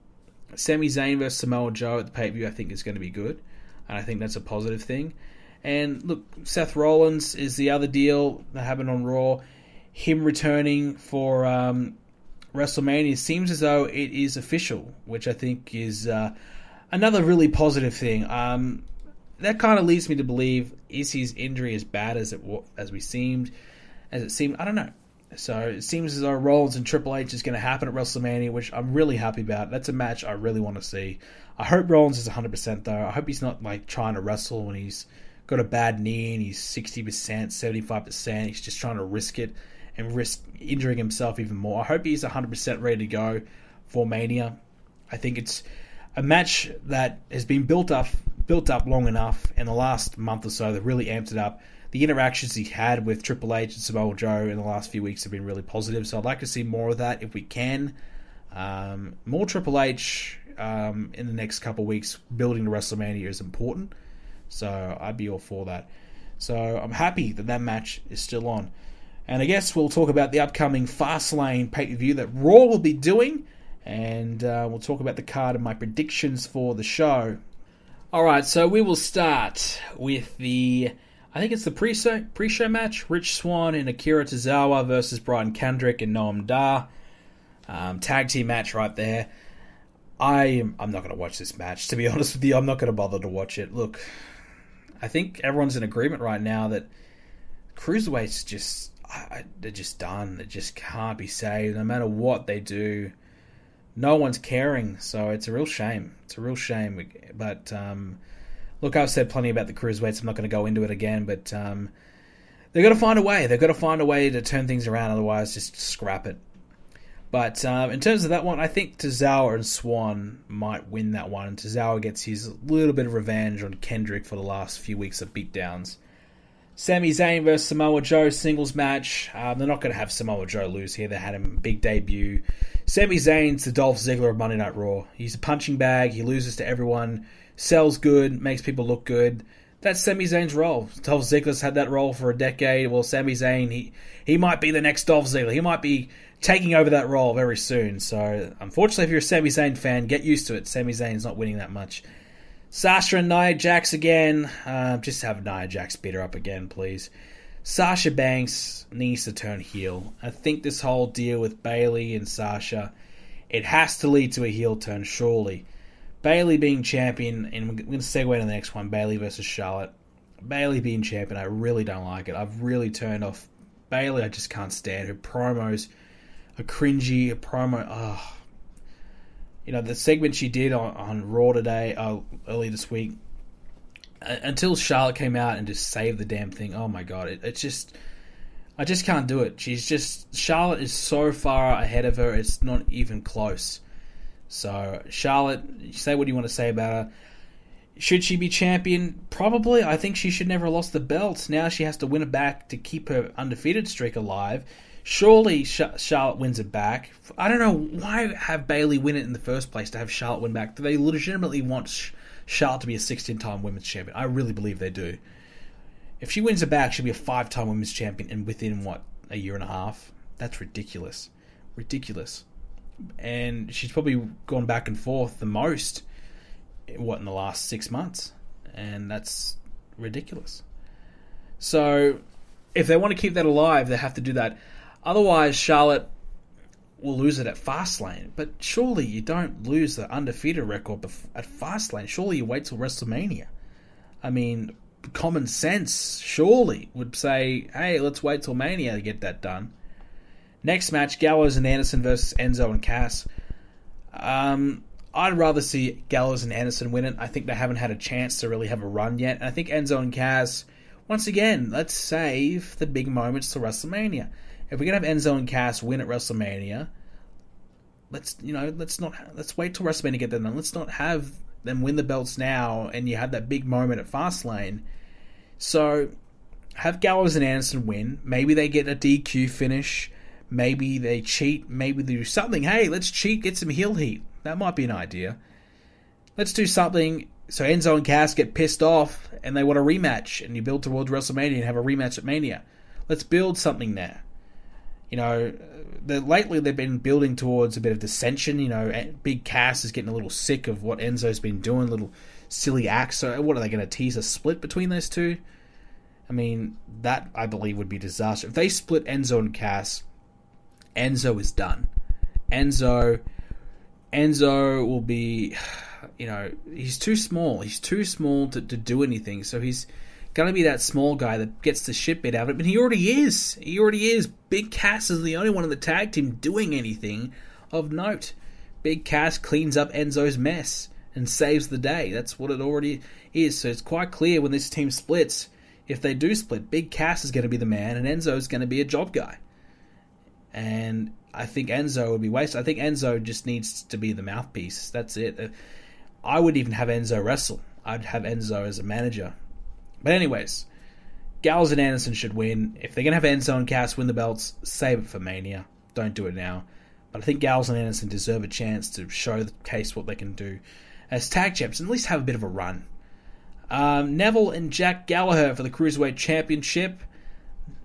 Sami Zayn versus Samoa Joe at the pay-per-view, I think, is going to be good. And I think that's a positive thing. And look, Seth Rollins is the other deal that happened on Raw. Him returning for WrestleMania seems as though it is official, which I think is another really positive thing. That kind of leads me to believe, is his injury as bad as it seemed? I don't know. So it seems as though Rollins and Triple H is going to happen at WrestleMania, which I'm really happy about. That's a match I really want to see. I hope Rollins is 100% though. I hope he's not like trying to wrestle when he's got a bad knee and he's 60%, 75%. He's just trying to risk it and risk injuring himself even more. I hope he's 100% ready to go for Mania. I think it's a match that has been built up built up long enough, and the last month or so they've really amped it up. The interactions he had with Triple H and Samoa Joe in the last few weeks have been really positive, so I'd like to see more of that if we can. More Triple H in the next couple of weeks building to WrestleMania is important, so I'd be all for that. So I'm happy that match is still on. And I guess we'll talk about the upcoming Fast Lane PPV that Raw will be doing, and we'll talk about the card and my predictions for the show. Alright, so we will start with I think it's the pre-show match. Rich Swann and Akira Tozawa versus Brian Kendrick and Noam Dar. Tag team match right there. I'm not going to watch this match, to be honest with you. I'm not going to bother to watch it. Look, I think everyone's in agreement right now that Cruiserweights they're just done. They just can't be saved. No matter what they do, no one's caring. So it's a real shame. But look, I've said plenty about the Cruiserweights. I'm not going to go into it again, but they've got to find a way. They've got to find a way to turn things around. Otherwise, just scrap it. But in terms of that one, I think Tozawa and Swann might win that one. And Tozawa gets his little bit of revenge on Kendrick for the last few weeks of beatdowns. Sami Zayn versus Samoa Joe singles match. They're not going to have Samoa Joe lose here. They had him big debut. Sami Zayn's the Dolph Ziggler of Monday Night Raw. He's a punching bag. He loses to everyone. Sells good. Makes people look good. That's Sami Zayn's role. Dolph Ziggler's had that role for a decade. Well, Sami Zayn, he might be the next Dolph Ziggler. He might be taking over that role very soon. So, unfortunately, if you're a Sami Zayn fan, get used to it. Sami Zayn's not winning that much. Sasha and Nia Jax again. Just have Nia Jax beat her up again, please. Sasha Banks needs to turn heel. I think this whole deal with Bayley and Sasha, it has to lead to a heel turn, surely. Bayley being champion, and I'm going to segue to the next one, Bayley versus Charlotte. Bayley being champion, I really don't like it. I've really turned off Bayley. I just can't stand her promos. A cringy promo. The segment she did on Raw today, early this week, until Charlotte came out and just saved the damn thing. Oh my god, I just can't do it. Charlotte is so far ahead of her, it's not even close. So Charlotte, say what you want to say about her. Should she be champion? Probably. I think she should never have lost the belt. Now she has to win it back to keep her undefeated streak alive. Surely Charlotte wins it back. I don't know, why have Bayley win it in the first place to have Charlotte win back? Do they legitimately want Charlotte to be a 16-time women's champion? I really believe they do. If she wins it back, she'll be a 5-time women's champion and within, a year and a half? That's ridiculous. Ridiculous. And she's probably gone back and forth the most, in the last 6 months. And that's ridiculous. So, if they want to keep that alive, they have to do that. Otherwise, Charlotte will lose it at Fastlane. But surely you don't lose the undefeated record at Fastlane. Surely you wait till WrestleMania. I mean, common sense surely would say, hey, let's wait till Mania to get that done. Next match, Gallows and Anderson versus Enzo and Cass. I'd rather see Gallows and Anderson win it. I think they haven't had a chance to really have a run yet. And I think Enzo and Cass, once again, let's save the big moments to WrestleMania. If we're gonna have Enzo and Cass win at WrestleMania, let's wait till WrestleMania to get that done. Let's not have them win the belts now and you have that big moment at Fastlane. So have Gallows and Anderson win. Maybe they get a DQ finish. Maybe they cheat. Maybe they do something. Hey, let's cheat, get some heel heat. That might be an idea. Let's do something so Enzo and Cass get pissed off and they want a rematch, and you build towards WrestleMania and have a rematch at Mania. Let's build something there. Lately they've been building towards a bit of dissension. Big Cass is getting a little sick of what Enzo's been doing, little silly acts. So what are they going to tease, a split between those two? I mean, that I believe would be disaster. If they split Enzo and Cass, Enzo is done. Enzo will be, he's too small. He's too small to do anything. So he's going to be that small guy that gets the shit bit out of it. But he already is. Big Cass is the only one in the tag team doing anything of note. Big Cass cleans up Enzo's mess and saves the day. That's what it already is. So it's quite clear when this team splits, if they do split, Big Cass is going to be the man and Enzo's going to be a job guy. And I think Enzo would be wasted. I think Enzo just needs to be the mouthpiece. That's it. I would even have Enzo wrestle. I'd have Enzo as a manager. But anyways, Gallows and Anderson should win. If they're going to have Enzo and Cass win the belts, save it for Mania. Don't do it now. But I think Gallows and Anderson deserve a chance to show the case what they can do as tag champs and at least have a bit of a run. Neville and Jack Gallagher for the Cruiserweight Championship.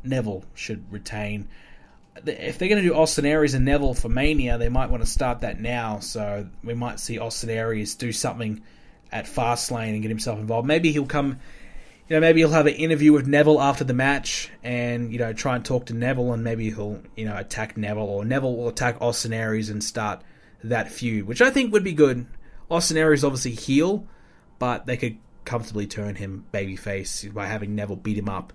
Neville should retain. If they're going to do Austin Aries and Neville for Mania, they might want to start that now. So we might see Austin Aries do something at Fast Lane and get himself involved. Maybe he'll come... maybe he'll have an interview with Neville after the match and, try and talk to Neville, and maybe he'll, attack Neville, or Neville will attack Austin Aries and start that feud, which I think would be good. Austin Aries obviously heel, but they could comfortably turn him babyface by having Neville beat him up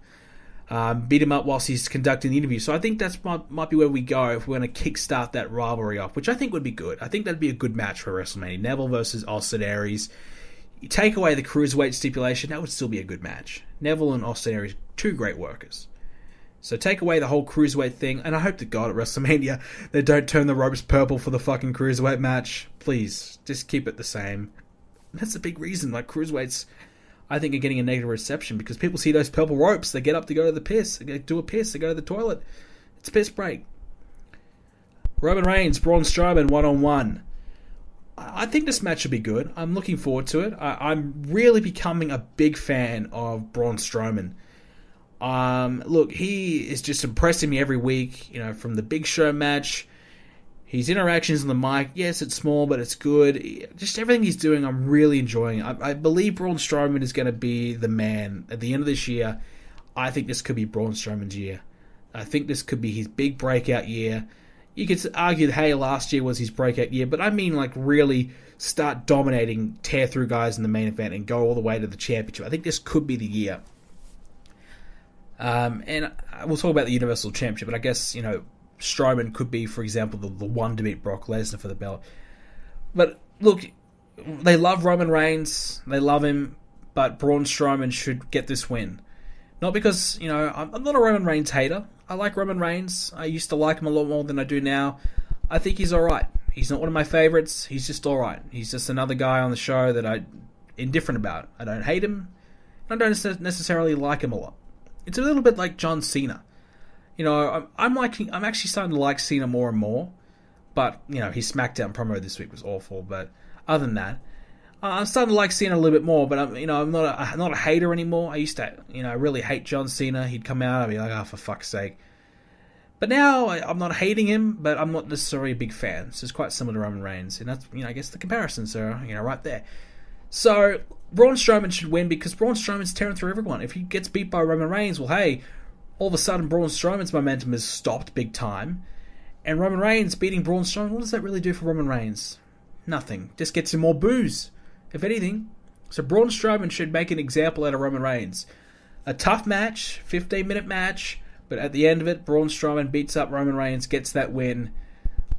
whilst he's conducting the interview. So I think that's might be where we go if we're going to kickstart that rivalry off, which I think would be good. I think that'd be a good match for WrestleMania. Neville versus Austin Aries. You take away the Cruiserweight stipulation, that would still be a good match. Neville and Austin Aries, two great workers. So take away the whole Cruiserweight thing, and I hope to God at WrestleMania they don't turn the ropes purple for the fucking Cruiserweight match. Please, just keep it the same. That's a big reason, Cruiserweights, I think, are getting a negative reception, because people see those purple ropes, they get up to go to the piss, they do a piss, they go to the toilet. It's a piss break. Roman Reigns, Braun Strowman, 1-on-1. I think this match should be good. I'm looking forward to it. I'm really becoming a big fan of Braun Strowman. Look, he is just impressing me every week, from the Big Show match. His interactions on the mic, yes, it's small, but it's good. Just everything he's doing, I'm really enjoying. I believe Braun Strowman is going to be the man at the end of this year. I think this could be Braun Strowman's year. I think this could be his big breakout year. You could argue that, hey, last year was his breakout year, but I mean, really start dominating, tear through guys in the main event, and go all the way to the championship. I think this could be the year. And we'll talk about the Universal Championship, but I guess, Strowman could be, for example, the one to beat Brock Lesnar for the belt. But, look, they love Roman Reigns, they love him, but Braun Strowman should get this win. Not because, I'm not a Roman Reigns hater. I like Roman Reigns. I used to like him a lot more than I do now. I think he's alright. He's not one of my favorites. He's just alright. He's just another guy on the show that I'm indifferent about. I don't hate him. I don't necessarily like him a lot. It's a little bit like John Cena. I'm actually starting to like Cena more and more. But, his SmackDown promo this week was awful. But other than that, I'm starting to like Cena a little bit more, but I'm not a hater anymore. I used to, really hate John Cena. He'd come out, I'd be like, oh, for fuck's sake. But now I'm not hating him, but I'm not necessarily a big fan. So it's quite similar to Roman Reigns, and that's, I guess the comparisons are, right there. So Braun Strowman should win because Braun Strowman's tearing through everyone. If he gets beat by Roman Reigns, well, hey, all of a sudden Braun Strowman's momentum has stopped big time, and Roman Reigns beating Braun Strowman, what does that really do for Roman Reigns? Nothing. Just gets him more boos, if anything. So Braun Strowman should make an example out of Roman Reigns. A tough match, 15-minute match, but at the end of it, Braun Strowman beats up Roman Reigns, gets that win.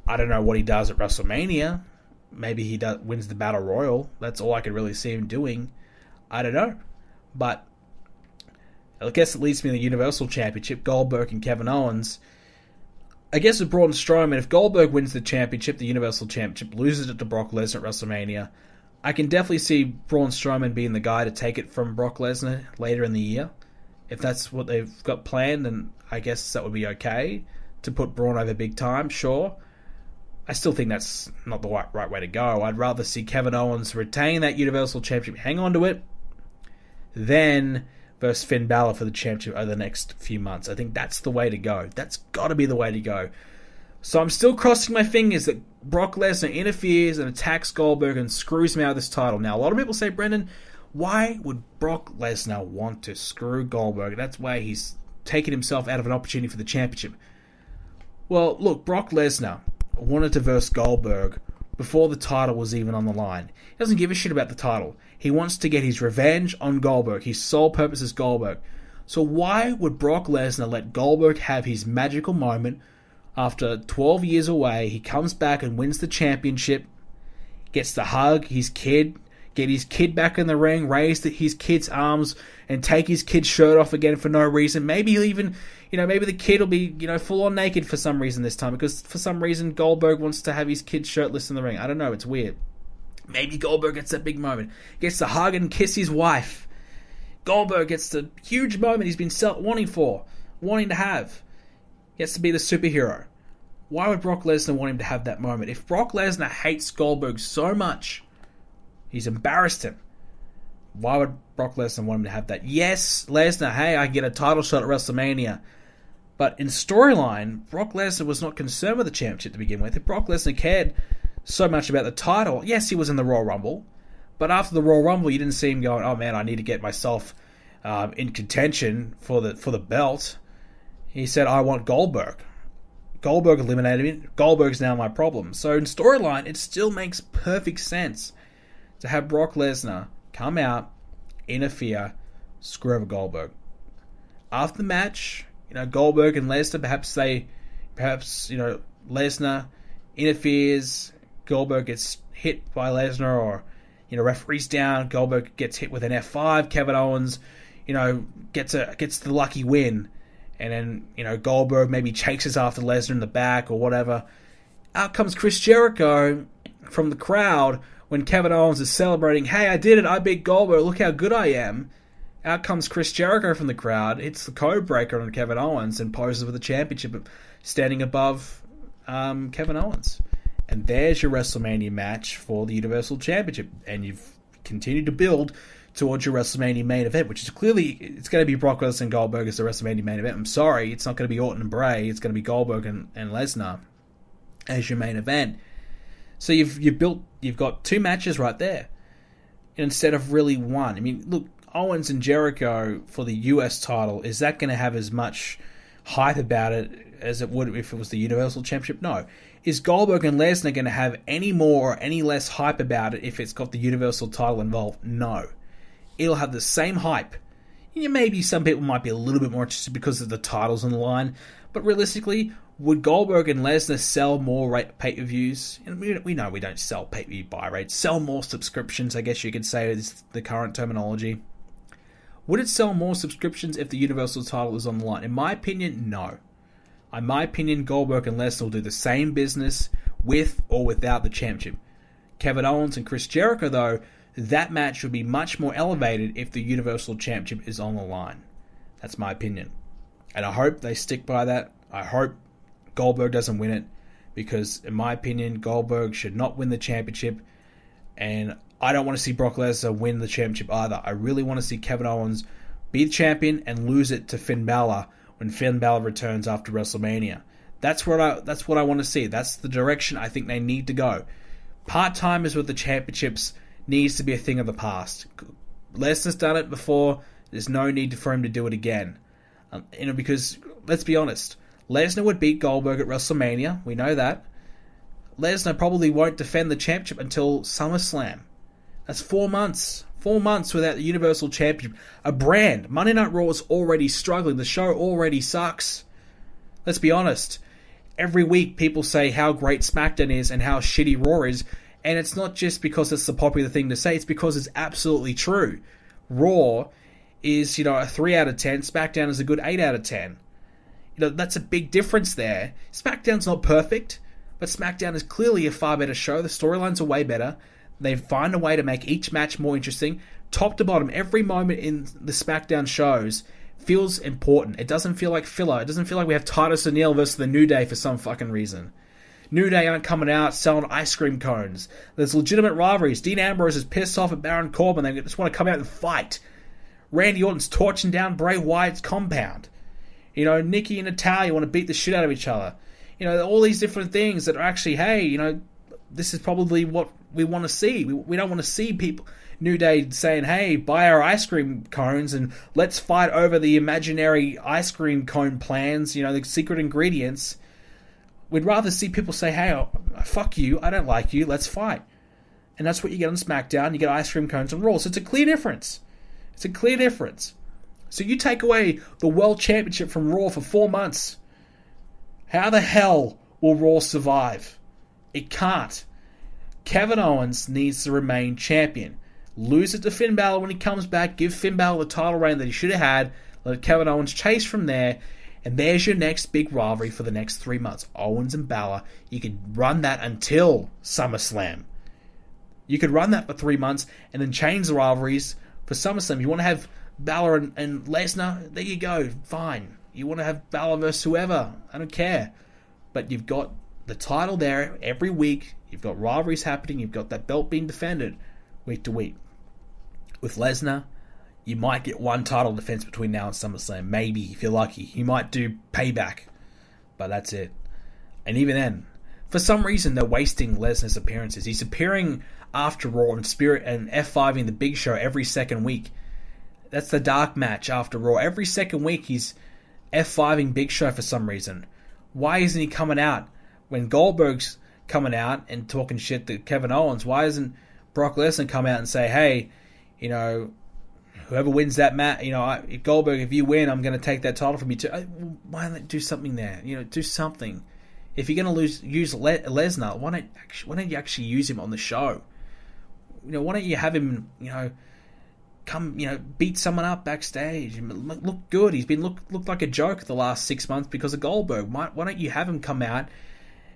I don't know what he does at WrestleMania. Maybe he wins the Battle Royal. That's all I could really see him doing. I don't know. But I guess it leads me to the Universal Championship, Goldberg and Kevin Owens. I guess with Braun Strowman, if Goldberg wins the championship, the Universal Championship, loses it to Brock Lesnar at WrestleMania, I can definitely see Braun Strowman being the guy to take it from Brock Lesnar later in the year. If that's what they've got planned, then I guess that would be okay. To put Braun over big time, sure. I still think that's not the right way to go. I'd rather see Kevin Owens retain that Universal Championship, hang on to it, than versus Finn Balor for the championship over the next few months. I think that's the way to go. That's got to be the way to go. So I'm still crossing my fingers that Brock Lesnar interferes and attacks Goldberg and screws me out of this title. Now, a lot of people say, Brendan, why would Brock Lesnar want to screw Goldberg? That's why he's taken himself out of an opportunity for the championship. Well, look, Brock Lesnar wanted to verse Goldberg before the title was even on the line. He doesn't give a shit about the title. He wants to get his revenge on Goldberg. His sole purpose is Goldberg. So why would Brock Lesnar let Goldberg have his magical moment? After 12 years away, he comes back and wins the championship, gets to hug his kid, get his kid back in the ring, raise his kid's arms, and take his kid's shirt off again for no reason. Maybe he'll even, maybe the kid will be, full on naked for some reason this time, because for some reason Goldberg wants to have his kid shirtless in the ring. I don't know, it's weird. Maybe Goldberg gets that big moment. Gets to hug and kiss his wife. Goldberg gets the huge moment he's been wanting to have. He has to be the superhero. Why would Brock Lesnar want him to have that moment? If Brock Lesnar hates Goldberg so much, he's embarrassed him. Why would Brock Lesnar want him to have that? Yes, Lesnar, hey, I get a title shot at WrestleMania. But in storyline, Brock Lesnar was not concerned with the championship to begin with. If Brock Lesnar cared so much about the title, yes, he was in the Royal Rumble. But after the Royal Rumble, you didn't see him going, oh man, I need to get myself in contention for the belt. He said, I want Goldberg. Goldberg eliminated me. Goldberg's now my problem. So in storyline, it still makes perfect sense to have Brock Lesnar come out, interfere, screw over Goldberg. After the match, Goldberg and Lesnar, perhaps Lesnar interferes, Goldberg gets hit by Lesnar, or referee's down, Goldberg gets hit with an F5, Kevin Owens, gets the lucky win, and then Goldberg maybe chases after Lesnar in the back or whatever. Out comes Chris Jericho from the crowd when Kevin Owens is celebrating, hey, I did it, I beat Goldberg, look how good I am. Out comes Chris Jericho from the crowd, hits the code breaker on Kevin Owens, and poses with the championship standing above Kevin Owens. And there's your WrestleMania match for the Universal Championship. And you've continued to build towards your WrestleMania main event, which is clearly, it's going to be Brock Lesnar and Goldberg as the WrestleMania main event. I'm sorry, it's not going to be Orton and Bray, it's going to be Goldberg and Lesnar as your main event. So you've got two matches right there instead of really one. I mean, look, Owens and Jericho for the US title, is that going to have as much hype about it as it would if it was the Universal Championship? No. Is Goldberg and Lesnar going to have any more or any less hype about it if it's got the Universal title involved? No. It'll have the same hype. Maybe some people might be a little bit more interested because of the titles on the line, but realistically, would Goldberg and Lesnar sell more pay-per-views? And we know we don't sell pay-per-view buy rates. Sell more subscriptions, I guess you could say is the current terminology. Would it sell more subscriptions if the Universal title is on the line? In my opinion, no. In my opinion, Goldberg and Lesnar will do the same business with or without the championship. Kevin Owens and Chris Jericho, though, that match would be much more elevated if the Universal Championship is on the line. That's my opinion. And I hope they stick by that. I hope Goldberg doesn't win it, because in my opinion, Goldberg should not win the championship, and I don't want to see Brock Lesnar win the championship either. I really want to see Kevin Owens be the champion and lose it to Finn Balor when Finn Balor returns after WrestleMania. That's what I want to see. That's the direction I think they need to go. Part-timers with the championships needs to be a thing of the past. Lesnar's done it before. There's no need for him to do it again. Because, let's be honest, Lesnar would beat Goldberg at WrestleMania. We know that. Lesnar probably won't defend the championship until SummerSlam. That's 4 months. 4 months without the Universal Championship. A brand. Monday Night Raw is already struggling. The show already sucks. Let's be honest. Every week people say how great SmackDown is and how shitty Raw is. And it's not just because it's the popular thing to say. It's because it's absolutely true. Raw is, a 3 out of 10. SmackDown is a good 8 out of 10. That's a big difference there. SmackDown's not perfect, but SmackDown is clearly a far better show. The storylines are way better. They find a way to make each match more interesting. Top to bottom, every moment in the SmackDown shows feels important. It doesn't feel like filler. It doesn't feel like we have Titus O'Neil versus the New Day for some fucking reason. New Day aren't coming out selling ice cream cones. There's legitimate rivalries. Dean Ambrose is pissed off at Baron Corbin. They just want to come out and fight. Randy Orton's torching down Bray Wyatt's compound. Nikki and Natalya want to beat the shit out of each other. All these different things that are actually, hey, this is probably what we want to see. We don't want to see people, New Day saying, hey, buy our ice cream cones and let's fight over the imaginary ice cream cone plans, the secret ingredients. We'd rather see people say, hey, fuck you, I don't like you, let's fight. And that's what you get on SmackDown. You get ice cream cones on Raw. So it's a clear difference. So you take away the World Championship from Raw for 4 months. How the hell will Raw survive? It can't. Kevin Owens needs to remain champion. Lose it to Finn Balor when he comes back. Give Finn Balor the title reign that he should have had. Let Kevin Owens chase from there. And there's your next big rivalry for the next 3 months. Owens and Balor. You can run that until SummerSlam. You could run that for 3 months and then change the rivalries for SummerSlam. You want to have Balor and Lesnar? There you go. Fine. You want to have Balor versus whoever? I don't care. But you've got the title there every week. You've got rivalries happening. You've got that belt being defended week to week. With Lesnar, you might get one title defense between now and SummerSlam. Maybe, if you're lucky. You might do Payback. But that's it. And even then, for some reason, they're wasting Lesnar's appearances. He's appearing after Raw and Spirit and F5ing the Big Show every second week. That's the dark match after Raw. Every second week, he's F5ing Big Show for some reason. Why isn't he coming out when Goldberg's coming out and talking shit to Kevin Owens? Why isn't Brock Lesnar come out and say, hey, you know, whoever wins that match, you know, Goldberg, if you win, I'm going to take that title from you too. Why not do something there? You know, do something. If you're going to use Lesnar, why don't you actually use him on the show? You know, why don't you have him, you know, come, you know, beat someone up backstage and look good? He's been looked like a joke the last 6 months because of Goldberg. Why don't you have him come out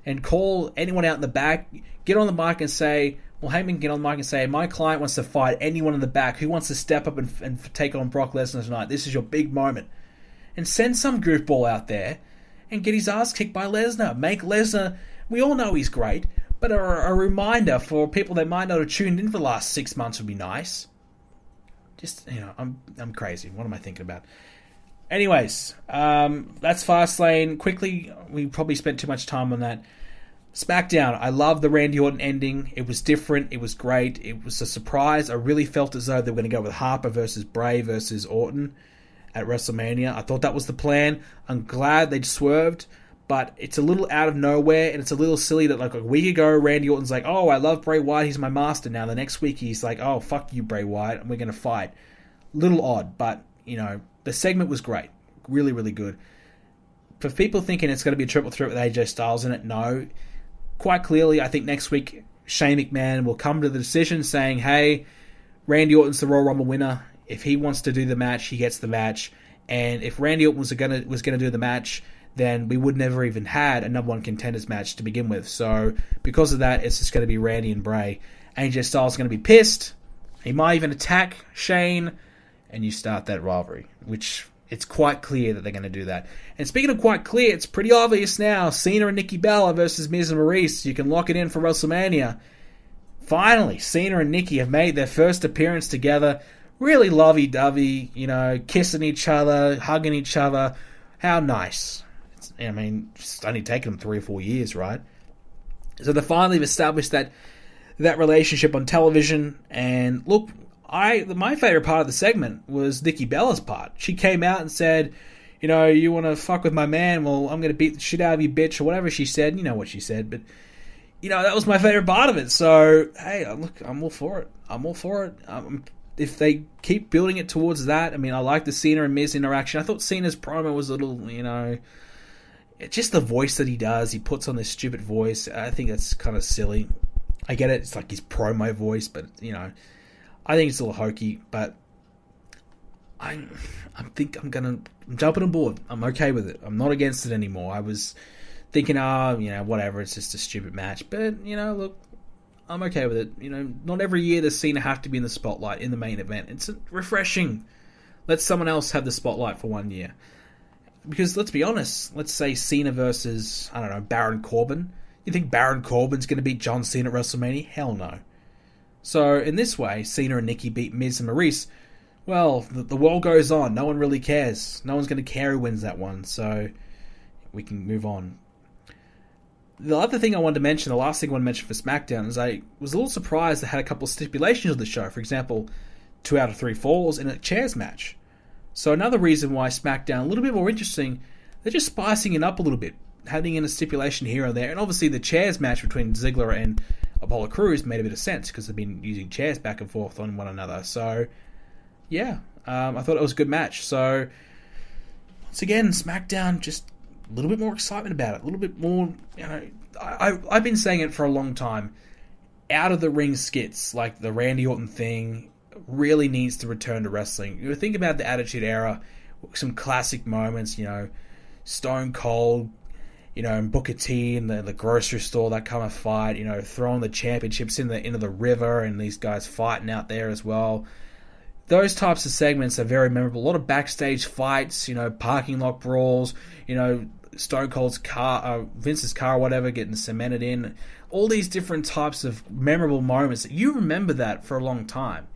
and call anyone out in the back, get on the mic and say, well, Heyman can get on the mic and say, my client wants to fight anyone in the back. Who wants to step up and take on Brock Lesnar tonight? This is your big moment. And send some goofball out there and get his ass kicked by Lesnar. Make Lesnar, we all know he's great, but a reminder for people that might not have tuned in for the last 6 months would be nice. Just, you know, I'm crazy. What am I thinking about? Anyways, that's Fastlane. Quickly, we probably spent too much time on that. SmackDown, I love the Randy Orton ending. It was different. It was great. It was a surprise. I really felt as though they were going to go with Harper versus Bray versus Orton at WrestleMania. I thought that was the plan. I'm glad they swerved, but it's a little out of nowhere, and it's a little silly that like a week ago, Randy Orton's like, oh, I love Bray Wyatt. He's my master now. The next week, he's like, oh, fuck you, Bray Wyatt, and we're going to fight. Little odd, but, you know, the segment was great. Really, really good. For people thinking it's going to be a triple threat with AJ Styles in it, no. Quite clearly, I think next week Shane McMahon will come to the decision saying, hey, Randy Orton's the Royal Rumble winner. If he wants to do the match, he gets the match. And if Randy Orton was going to do the match, then we would never even had a number one contenders match to begin with. So because of that, it's just going to be Randy and Bray. AJ Styles is going to be pissed. He might even attack Shane, and you start that rivalry, which it's quite clear that they're going to do that. And speaking of quite clear, it's pretty obvious now. Cena and Nikki Bella versus Miz and Maurice. You can lock it in for WrestleMania. Finally, Cena and Nikki have made their first appearance together. Really lovey-dovey, you know, kissing each other, hugging each other. How nice. I mean, it's only taken them 3 or 4 years, right? So they finally established that relationship on television. And look, my favorite part of the segment was Nikki Bella's part. She came out and said, you know, you want to fuck with my man? Well, I'm going to beat the shit out of you, bitch, or whatever she said. You know what she said, but, you know, that was my favorite part of it. So, hey, look, I'm all for it. If they keep building it towards that, I mean, I like the Cena and Miz interaction. I thought Cena's promo was a little, you know, just the voice that he does. He puts on this stupid voice. I think that's kind of silly. I get it. It's like his promo voice, but, you know, I think it's a little hokey, but I think I'm jumping on board. I'm okay with it. I'm not against it anymore. I was thinking, you know, whatever, it's just a stupid match. But, you know, look, I'm okay with it. You know, not every year does Cena have to be in the spotlight in the main event. It's refreshing. Let someone else have the spotlight for 1 year. Because, let's be honest, let's say Cena versus, I don't know, Baron Corbin. You think Baron Corbin's going to beat John Cena at WrestleMania? Hell no. So, in this way, Cena and Nikki beat Miz and Maurice. Well, the world goes on. No one really cares. No one's going to care who wins that one. So, we can move on. The other thing I wanted to mention, the last thing I wanted to mention for SmackDown, is I was a little surprised they had a couple of stipulations on the show. For example, 2 out of 3 falls in a chairs match. So, another reason why SmackDown, a little bit more interesting, they're just spicing it up a little bit. Having in a stipulation here or there. And obviously, the chairs match between Ziggler and Apollo Crews made a bit of sense because they've been using chairs back and forth on one another. So, yeah, I thought it was a good match. So, once again, SmackDown, just a little bit more excitement about it. A little bit more, you know, I've been saying it for a long time. Out of the ring skits, like the Randy Orton thing, really needs to return to wrestling. You think about the Attitude Era, some classic moments, you know, Stone Cold, and Booker T in the grocery store, that kind of fight, throwing the championships into the river and these guys fighting out there as well. Those types of segments are very memorable. A lot of backstage fights, parking lot brawls, Stone Cold's car, Vince's car, whatever, getting cemented in. All these different types of memorable moments. You remember that for a long time.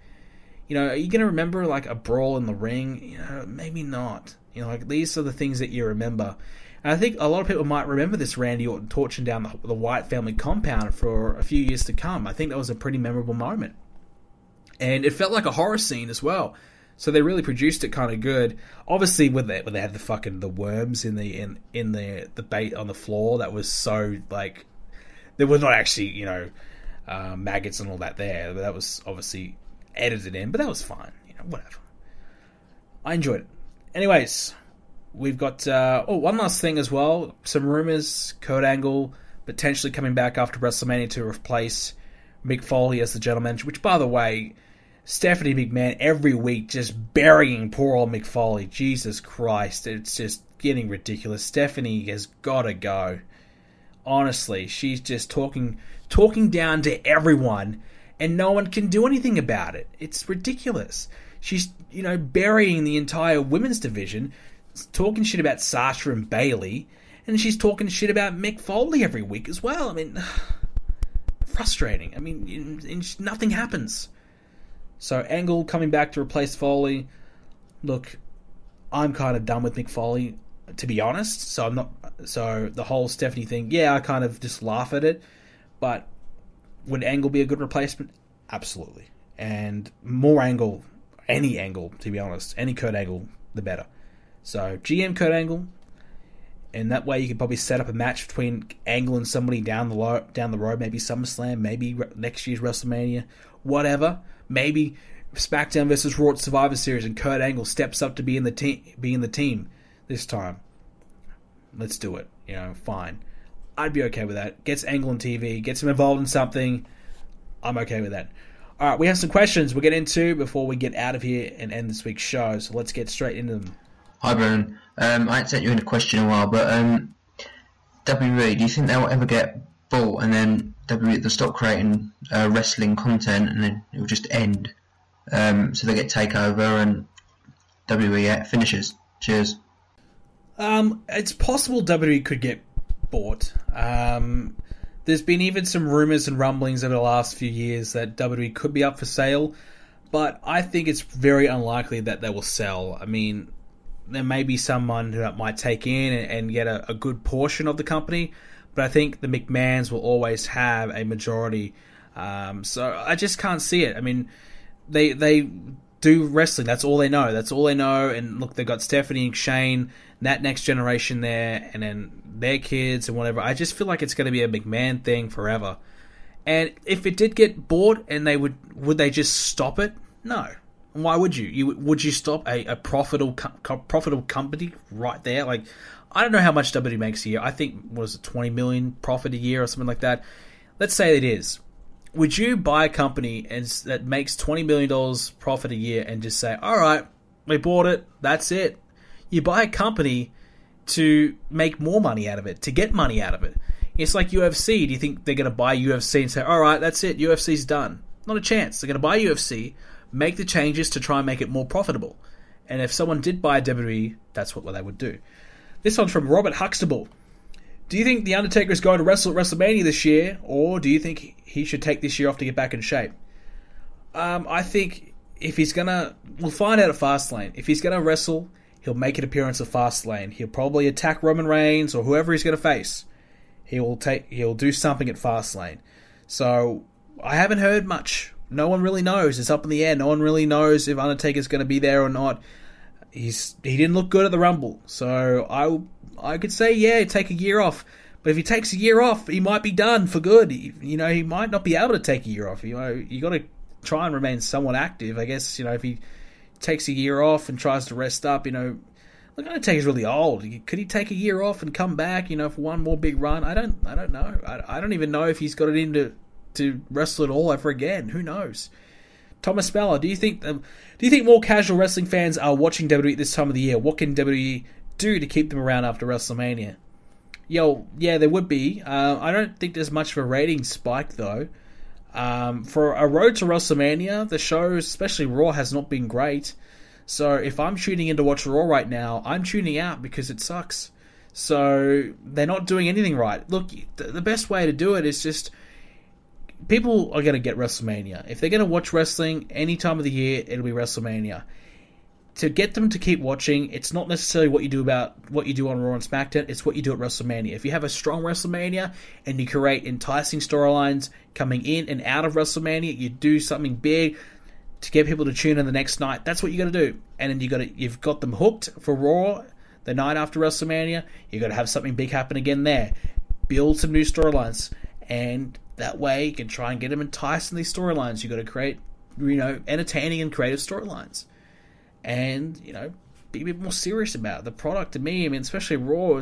Are you going to remember like a brawl in the ring? Maybe not. These are the things that you remember. And I think a lot of people might remember this Randy Orton torching down the Wyatt family compound for a few years to come. I think that was a pretty memorable moment. And it felt like a horror scene as well. So they really produced it kind of good. Obviously, when they had the worms in the bait on the floor, that was so like there were not actually maggots and all that there. But that was obviously edited in, but that was fine. Whatever. I enjoyed it. Anyways, we've got one last thing as well. Some rumors: Kurt Angle potentially coming back after WrestleMania to replace Mick Foley as the general manager. Which, by the way, Stephanie McMahon every week just burying poor old Mick Foley. Jesus Christ, it's just getting ridiculous. Stephanie has got to go. Honestly, she's just talking down to everyone, and no one can do anything about it. It's ridiculous. She's burying the entire women's division, talking shit about Sasha and Bayley, and she's talking shit about Mick Foley every week as well. I mean, frustrating. I mean, nothing happens. So Angle coming back to replace Foley. Look, I'm kind of done with Mick Foley, to be honest. So I'm not. So the whole Stephanie thing, yeah, I kind of just laugh at it. But would Angle be a good replacement? Absolutely. And more Angle, any Angle, to be honest, any Kurt Angle, the better. So GM Kurt Angle, and that way you could probably set up a match between Angle and somebody down the road, maybe SummerSlam, maybe next year's WrestleMania, whatever. Maybe SmackDown versus Raw at Survivor Series, and Kurt Angle steps up to be in the team this time. Let's do it. Fine. I'd be okay with that. Gets Angle on TV, gets him involved in something. I'm okay with that. All right, we have some questions we'll get into before we get out of here and end this week's show. So let's get straight into them. Hi, Brendan. I hadn't sent you in a question in a while, but WWE, do you think they'll ever get bought and then WWE they'll stop creating wrestling content and then it will just end? So they get takeover and WWE finishes. Cheers. It's possible WWE could get bought. There's been even some rumors and rumblings over the last few years that WWE could be up for sale, but I think it's very unlikely that they will sell. I mean, there may be someone who might take in and get a good portion of the company, but I think the McMahons will always have a majority. So I just can't see it. I mean, they do wrestling. That's all they know. And look, they've got Stephanie and Shane, that next generation there, and then their kids and whatever. I just feel like it's going to be a McMahon thing forever. And if it did get bought, and would they just stop it? No. Why would you? Would you stop a profitable company right there? Like, I don't know how much WWE makes a year. I think, was it 20 million profit a year or something like that? Let's say it is. Would you buy a company that makes $20 million profit a year and just say, all right, we bought it, that's it? You buy a company to make more money out of it, to get money out of it. It's like UFC. Do you think they're going to buy UFC and say, all right, that's it, UFC's done? Not a chance. They're going to buy UFC, make the changes to try and make it more profitable. And if someone did buy WWE, that's what they would do. This one's from Robert Huxtable. Do you think The Undertaker is going to wrestle at WrestleMania this year, or do you think he should take this year off to get back in shape? I think if he's going to... We'll find out at Fastlane. If he's going to wrestle, he'll make an appearance at Fastlane. He'll probably attack Roman Reigns or whoever he's going to face. He'll do something at Fastlane. So, I haven't heard much. No one really knows. It's up in the air. No one really knows if Undertaker's going to be there or not. He didn't look good at the Rumble. So, I could say, yeah, take a year off. But if he takes a year off, he might be done for good. He might not be able to take a year off. You got to try and remain somewhat active. I guess, if he takes a year off and tries to rest up, look, Undertaker's really old. Could he take a year off and come back, for one more big run? I don't know. I don't even know if he's got it in to wrestle it all ever again. Who knows? Thomas Speller, do you think more casual wrestling fans are watching WWE at this time of the year? What can WWE do to keep them around after WrestleMania? Yeah, there would be. I don't think there's much of a rating spike, though. For a road to WrestleMania, the show, especially Raw, has not been great. So if I'm tuning in to watch Raw right now, I'm tuning out because it sucks. So they're not doing anything right. Look, the best way to do it is just... People are going to get WrestleMania. If they're going to watch wrestling any time of the year, it'll be WrestleMania. To get them to keep watching, it's not necessarily what you do on Raw and SmackDown, it's what you do at WrestleMania. If you have a strong WrestleMania and you create enticing storylines coming in and out of WrestleMania, you do something big to get people to tune in the next night, that's what you got to do. And then you've got them hooked for Raw the night after WrestleMania, you've got to have something big happen again there. Build some new storylines, and that way you can try and get them enticed in these storylines. You've got to create, entertaining and creative storylines. And, be a bit more serious about it. The product, to me, especially Raw,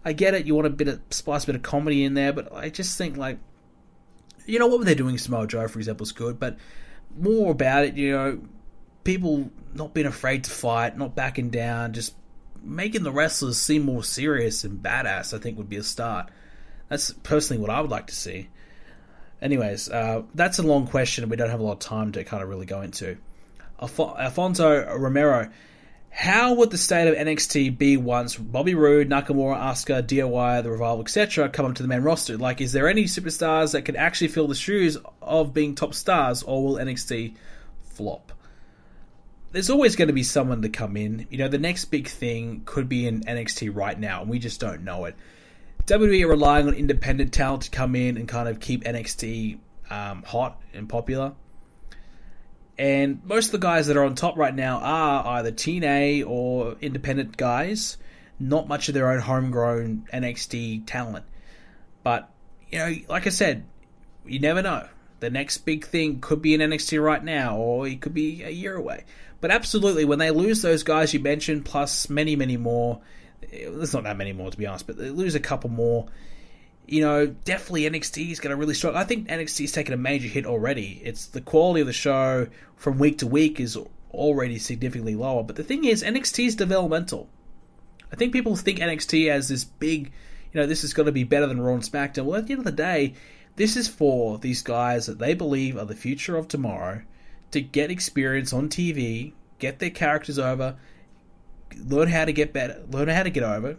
I get it, you want spice a bit of comedy in there, but I just think, what were they doing? Samoa Joe, for example, is good, but more about it, people not being afraid to fight, not backing down, just making the wrestlers seem more serious and badass, I think would be a start. That's personally what I would like to see. Anyways, that's a long question, and we don't have a lot of time to kind of really go into. Alfonso Romero, how would the state of NXT be once Bobby Roode, Nakamura, Asuka, DIY, The Revival, etc. come up to the main roster? Is there any superstars that can actually fill the shoes of being top stars, or will NXT flop? There's always going to be someone to come in. The next big thing could be in NXT right now, and we just don't know it. WWE are relying on independent talent to come in and kind of keep NXT hot and popular. And most of the guys that are on top right now are either TNA or independent guys, not much of their own homegrown NXT talent. But, like I said, you never know. The next big thing could be in NXT right now, or it could be a year away. But absolutely, when they lose those guys you mentioned, plus many, many more, there's not that many more to be honest, but they lose a couple more, definitely NXT is going to really struggle. I think NXT's taken a major hit already. It's the quality of the show from week to week is already significantly lower. But the thing is, NXT is developmental. I think people think NXT as this big, this is going to be better than Raw and SmackDown. Well, at the end of the day, this is for these guys that they believe are the future of tomorrow to get experience on TV, get their characters over, learn how to get better, learn how to get over,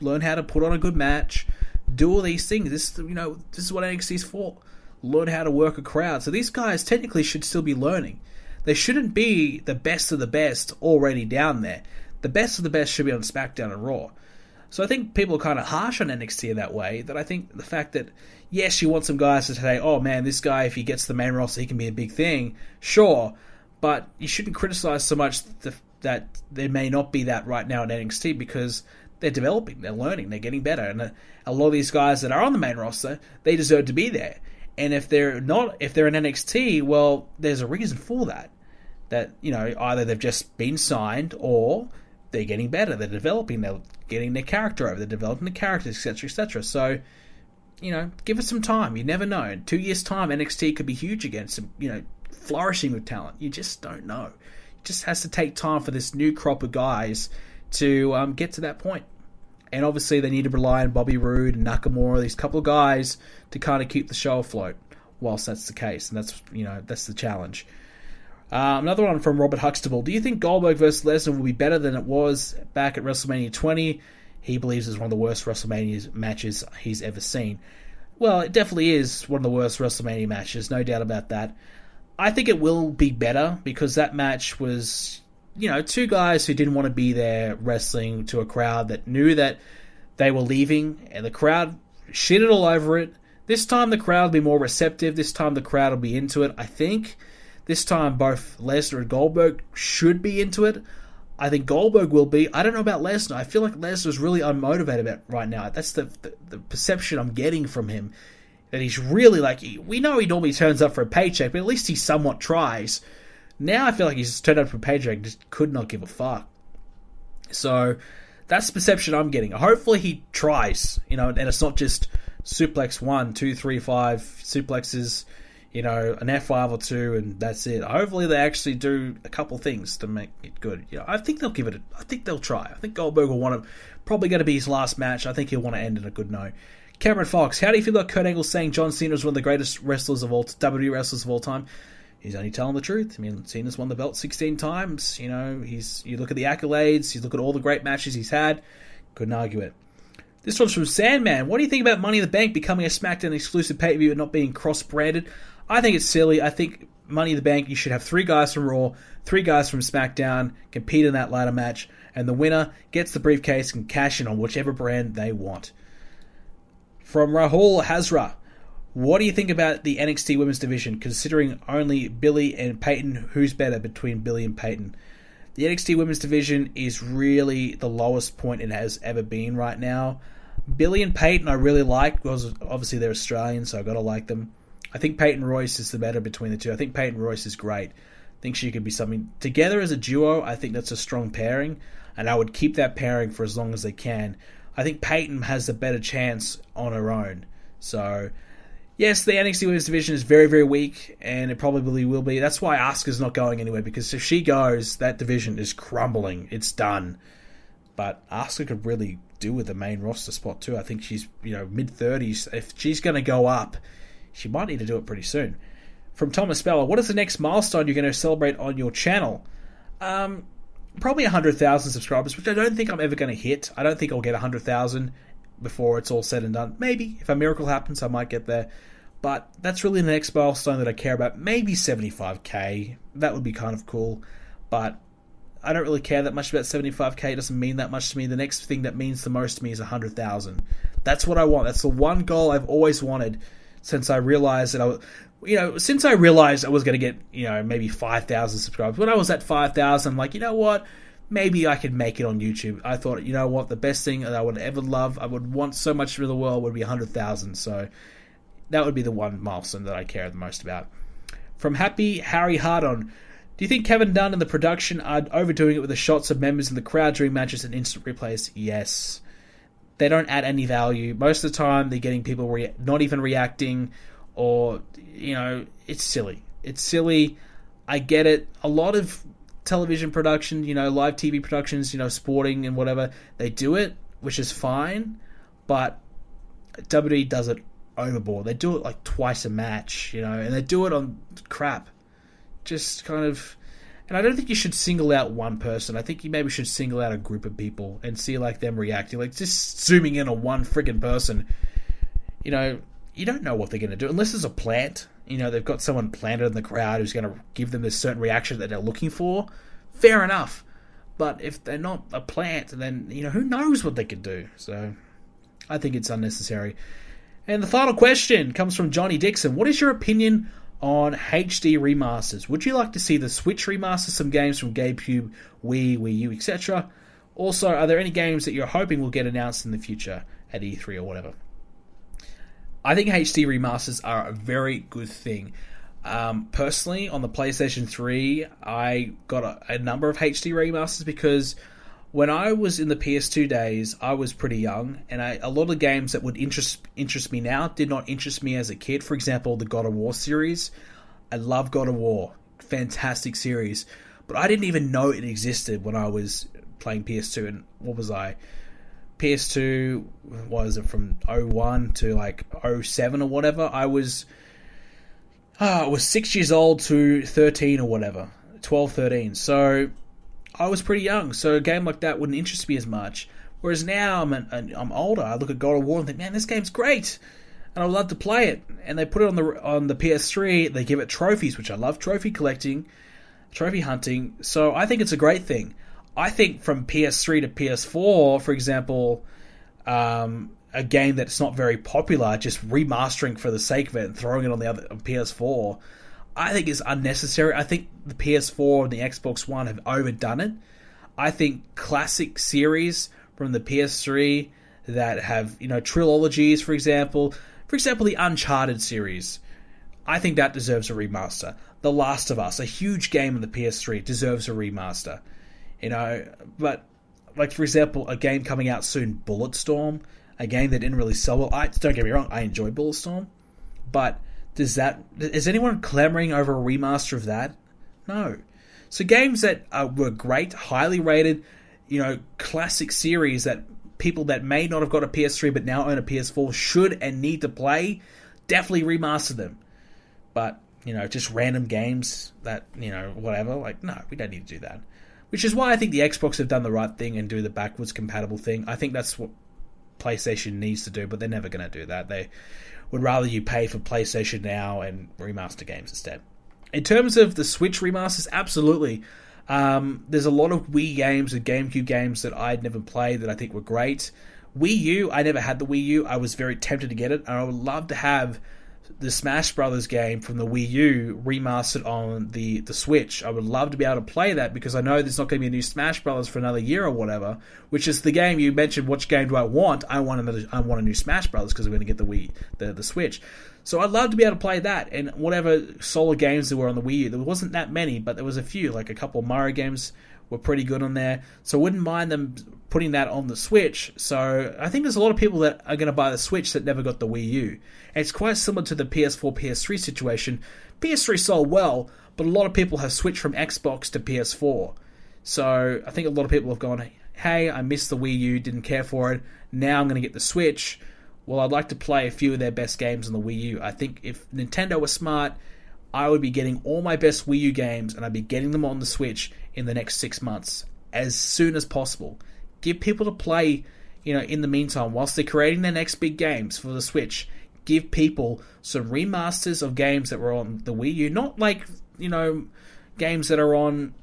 learn how to put on a good match, do all these things. This is what NXT's for. Learn how to work a crowd. So these guys technically should still be learning. They shouldn't be the best of the best already down there. The best of the best should be on SmackDown and Raw. So I think people are kind of harsh on NXT in that way, that I think the fact that, yes, you want some guys to say, oh man, this guy, if he gets the main roster, he can be a big thing. Sure, but you shouldn't criticize so much that there may not be that right now in NXT, because they're developing, they're learning, they're getting better, and a lot of these guys that are on the main roster, they deserve to be there. And if they're not, if they're in NXT, well, there's a reason for that. That, either they've just been signed, or they're getting better, they're developing, they're getting their character over, they're developing the characters, etc., etc. So, give us some time. You never know. In 2 years' time, NXT could be huge again, flourishing with talent. You just don't know. It just has to take time for this new crop of guys to get to that point. And obviously they need to rely on Bobby Roode and Nakamura, these couple of guys, to kind of keep the show afloat whilst that's the case. And that's the challenge. Another one from Robert Huxtable. Do you think Goldberg versus Lesnar will be better than it was back at WrestleMania 20? He believes it's one of the worst WrestleMania matches he's ever seen. Well, it definitely is one of the worst WrestleMania matches, no doubt about that. I think it will be better, because that match was, two guys who didn't want to be there wrestling to a crowd that knew that they were leaving, and the crowd shitted all over it. This time the crowd will be more receptive. This time the crowd will be into it, I think. This time both Lesnar and Goldberg should be into it. I think Goldberg will be. I don't know about Lesnar. I feel like Lesnar's really unmotivated right now. That's the perception I'm getting from him. That he's really we know he normally turns up for a paycheck, but at least he somewhat tries. Now I feel like he's turned up for a paycheck and just could not give a fuck. So that's the perception I'm getting. Hopefully he tries, and it's not just suplex 1, 2, 3, 5 suplexes, an F5 or two, and that's it. Hopefully they actually do a couple things to make it good. I think they'll give it. I think they'll try. I think Goldberg will want to. Probably going to be his last match. I think he'll want to end in a good note. Cameron Fox, how do you feel about Kurt Angle saying John Cena is one of the greatest wrestlers of all WWE wrestlers of all time? He's only telling the truth. I mean, Cena's won the belt 16 times. You look at the accolades, you look at all the great matches he's had. Couldn't argue it. This one's from Sandman. What do you think about Money in the Bank becoming a SmackDown exclusive pay-per-view and not being cross-branded? I think it's silly. I think Money in the Bank, you should have 3 guys from Raw, 3 guys from SmackDown, compete in that ladder match, and the winner gets the briefcase and cash in on whichever brand they want. From Rahul Hazra. What do you think about the NXT Women's Division, considering only Billy and Peyton? Who's better between Billy and Peyton? The NXT Women's Division is really the lowest point it has ever been right now. Billy and Peyton I really like, because obviously they're Australian, so I've got to like them. I think Peyton Royce is the better between the two. I think Peyton Royce is great. I think she could be something. Together as a duo, I think that's a strong pairing, and I would keep that pairing for as long as they can. I think Peyton has a better chance on her own. So, yes, the NXT Women's Division is very, very weak, and it probably will be. That's why Asuka's not going anywhere, because if she goes, that division is crumbling. It's done. But Asuka could really do with the main roster spot too. I think she's, mid-30s. If she's going to go up, she might need to do it pretty soon. From Thomas Speller, what is the next milestone you're going to celebrate on your channel? Probably 100,000 subscribers, which I don't think I'm ever going to hit. I don't think I'll get 100,000 before it's all said and done. Maybe, if a miracle happens, I might get there. But that's really the next milestone that I care about. Maybe 75k. That would be kind of cool. But I don't really care that much about 75k. It doesn't mean that much to me. The next thing that means the most to me is 100,000. That's what I want. That's the one goal I've always wanted since I realized that I was going to get, maybe 5,000 subscribers. When I was at 5,000, I'm like, you know what? Maybe I could make it on YouTube. I thought, you know what? The best thing that I would ever love, I would want so much for the world, would be 100,000. So that would be the one milestone that I care the most about. From Happy Harry Hardon, do you think Kevin Dunn and the production are overdoing it with the shots of members in the crowd during matches and instant replays? Yes. They don't add any value. Most of the time, they're getting people not even reacting, or, it's silly. It's silly. I get it. A lot of television production, live TV productions, sporting and whatever, they do it, which is fine, but WWE does it overboard. They do it like twice a match, and they do it on crap. Just kind of... And I don't think you should single out one person. I think you maybe should single out a group of people and see them reacting. Like, just zooming in on one friggin' person, you don't know what they're going to do. Unless it's a plant, they've got someone planted in the crowd who's going to give them this certain reaction that they're looking for. Fair enough. But if they're not a plant, then, who knows what they could do. So, I think it's unnecessary. And the final question comes from Johnny Dixon. What is your opinion on HD remasters? Would you like to see the Switch remaster some games from GameCube, Wii U, etc.? Also, are there any games that you're hoping will get announced in the future at E3 or whatever? I think HD remasters are a very good thing. Personally, on the PlayStation 3, I got a number of HD remasters because when I was in the PS2 days, I was pretty young, and a lot of games that would interest me now did not interest me as a kid. For example, the God of War series. I love God of War. Fantastic series. But I didn't even know it existed when I was playing PS2. And what was I? PS2, was it from 01 to 07 or whatever? I was 6 years old to 13 or whatever. 12, 13. So I was pretty young, so a game like that wouldn't interest me as much. Whereas now I'm older, I look at God of War and think, man, this game's great, and I would love to play it. And they put it on the PS3. They give it trophies, which I love trophy collecting, trophy hunting. So I think it's a great thing. I think from PS3 to PS4, for example, a game that's not very popular, just remastering for the sake of it and throwing it on PS4, I think is unnecessary. I think the PS4 and the Xbox One have overdone it. I think classic series from the PS3 that have, trilogies, for example, the Uncharted series, I think that deserves a remaster. The Last of Us, a huge game on the PS3, deserves a remaster. But, for example, a game coming out soon, Bulletstorm, a game that didn't really sell well. Don't get me wrong, I enjoy Bulletstorm, but Is anyone clamoring over a remaster of that? No. So games that were great, highly rated, classic series that people that may not have got a PS3 but now own a PS4 should and need to play, definitely remaster them. But, just random games that, whatever, no, we don't need to do that. Which is why I think the Xbox have done the right thing and do the backwards compatible thing. I think that's what PlayStation needs to do, but they're never going to do that. They would rather you pay for PlayStation Now and remaster games instead. In terms of the Switch remasters, absolutely. There's a lot of Wii games and GameCube games that I'd never played that I think were great. Wii U, I never had the Wii U. I was very tempted to get it, and I would love to have the Smash Brothers game from the Wii U remastered on the Switch. I would love to be able to play that because I know there's not going to be a new Smash Brothers for another year or whatever, which is the game you mentioned. Which game do I want? I want a new Smash Brothers because I'm going to get the Switch. So I'd love to be able to play that and whatever solo games there were on the Wii U. There wasn't that many, but there was a few, like a couple of Mario games were pretty good on there. So I wouldn't mind them putting that on the Switch. So I think there's a lot of people that are going to buy the Switch that never got the Wii U. And it's quite similar to the PS4, PS3 situation. PS3 sold well, but a lot of people have switched from Xbox to PS4. So I think a lot of people have gone, hey, I missed the Wii U, didn't care for it. Now I'm going to get the Switch. Well, I'd like to play a few of their best games on the Wii U. I think if Nintendo was smart, I would be getting all my best Wii U games and I'd be getting them on the Switch in the next 6 months as soon as possible. Give people to play, in the meantime, whilst they're creating their next big games for the Switch. Give people some remasters of games that were on the Wii U, not games that are on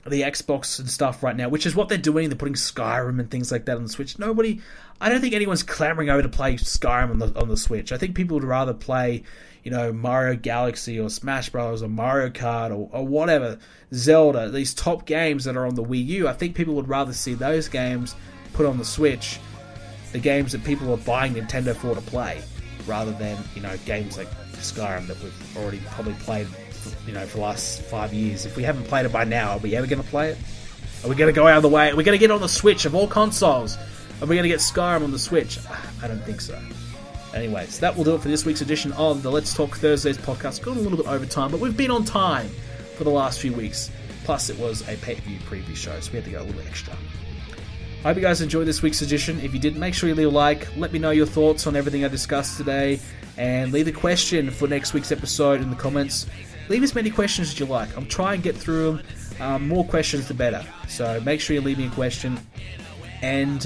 the Xbox and stuff right now, which is what they're doing. They're putting Skyrim and things like that on the Switch. I don't think anyone's clamoring over to play Skyrim on the Switch. I think people would rather play, Mario Galaxy or Smash Bros. Or Mario Kart or whatever, Zelda, these top games that are on the Wii U. I think people would rather see those games put on the Switch, the games that people are buying Nintendo for to play, rather than, games like Skyrim that we've already probably played, for the last 5 years. If we haven't played it by now, are we ever going to play it? Are we going to go out of the way? Are we going to get on the Switch of all consoles? Are we going to get Skyrim on the Switch? I don't think so. Anyways, that will do it for this week's edition of the Let's Talk Thursdays podcast. Gone a little bit over time, but we've been on time for the last few weeks. Plus, it was a pay-per-view preview show, so we had to go a little extra. I hope you guys enjoyed this week's edition. If you did, make sure you leave a like. Let me know your thoughts on everything I discussed today. And leave a question for next week's episode in the comments. Leave as many questions as you like. I'm trying to get through them. More questions, the better. So make sure you leave me a question. And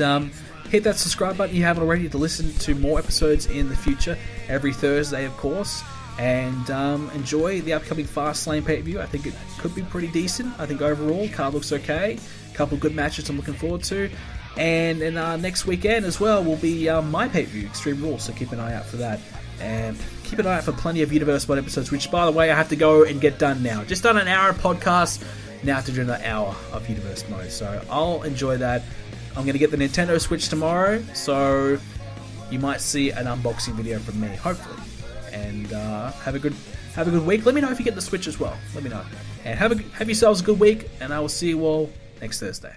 hit that subscribe button if you haven't already to listen to more episodes in the future. Every Thursday, of course. And enjoy the upcoming Fast Lane pay-per-view. I think it could be pretty decent. I think overall, card looks okay. Couple good matches I'm looking forward to, and next weekend as well will be my pay-per-view, Extreme Rules, so keep an eye out for that, and keep an eye out for plenty of Universe Mode episodes, which by the way I have to go and get done now. Just done an hour of podcast, now I have to do another hour of Universe Mode, so I'll enjoy that. I'm going to get the Nintendo Switch tomorrow, so you might see an unboxing video from me, hopefully, and have a good week. Let me know if you get the Switch as well, let me know, and have yourselves a good week, and I will see you all next Thursday.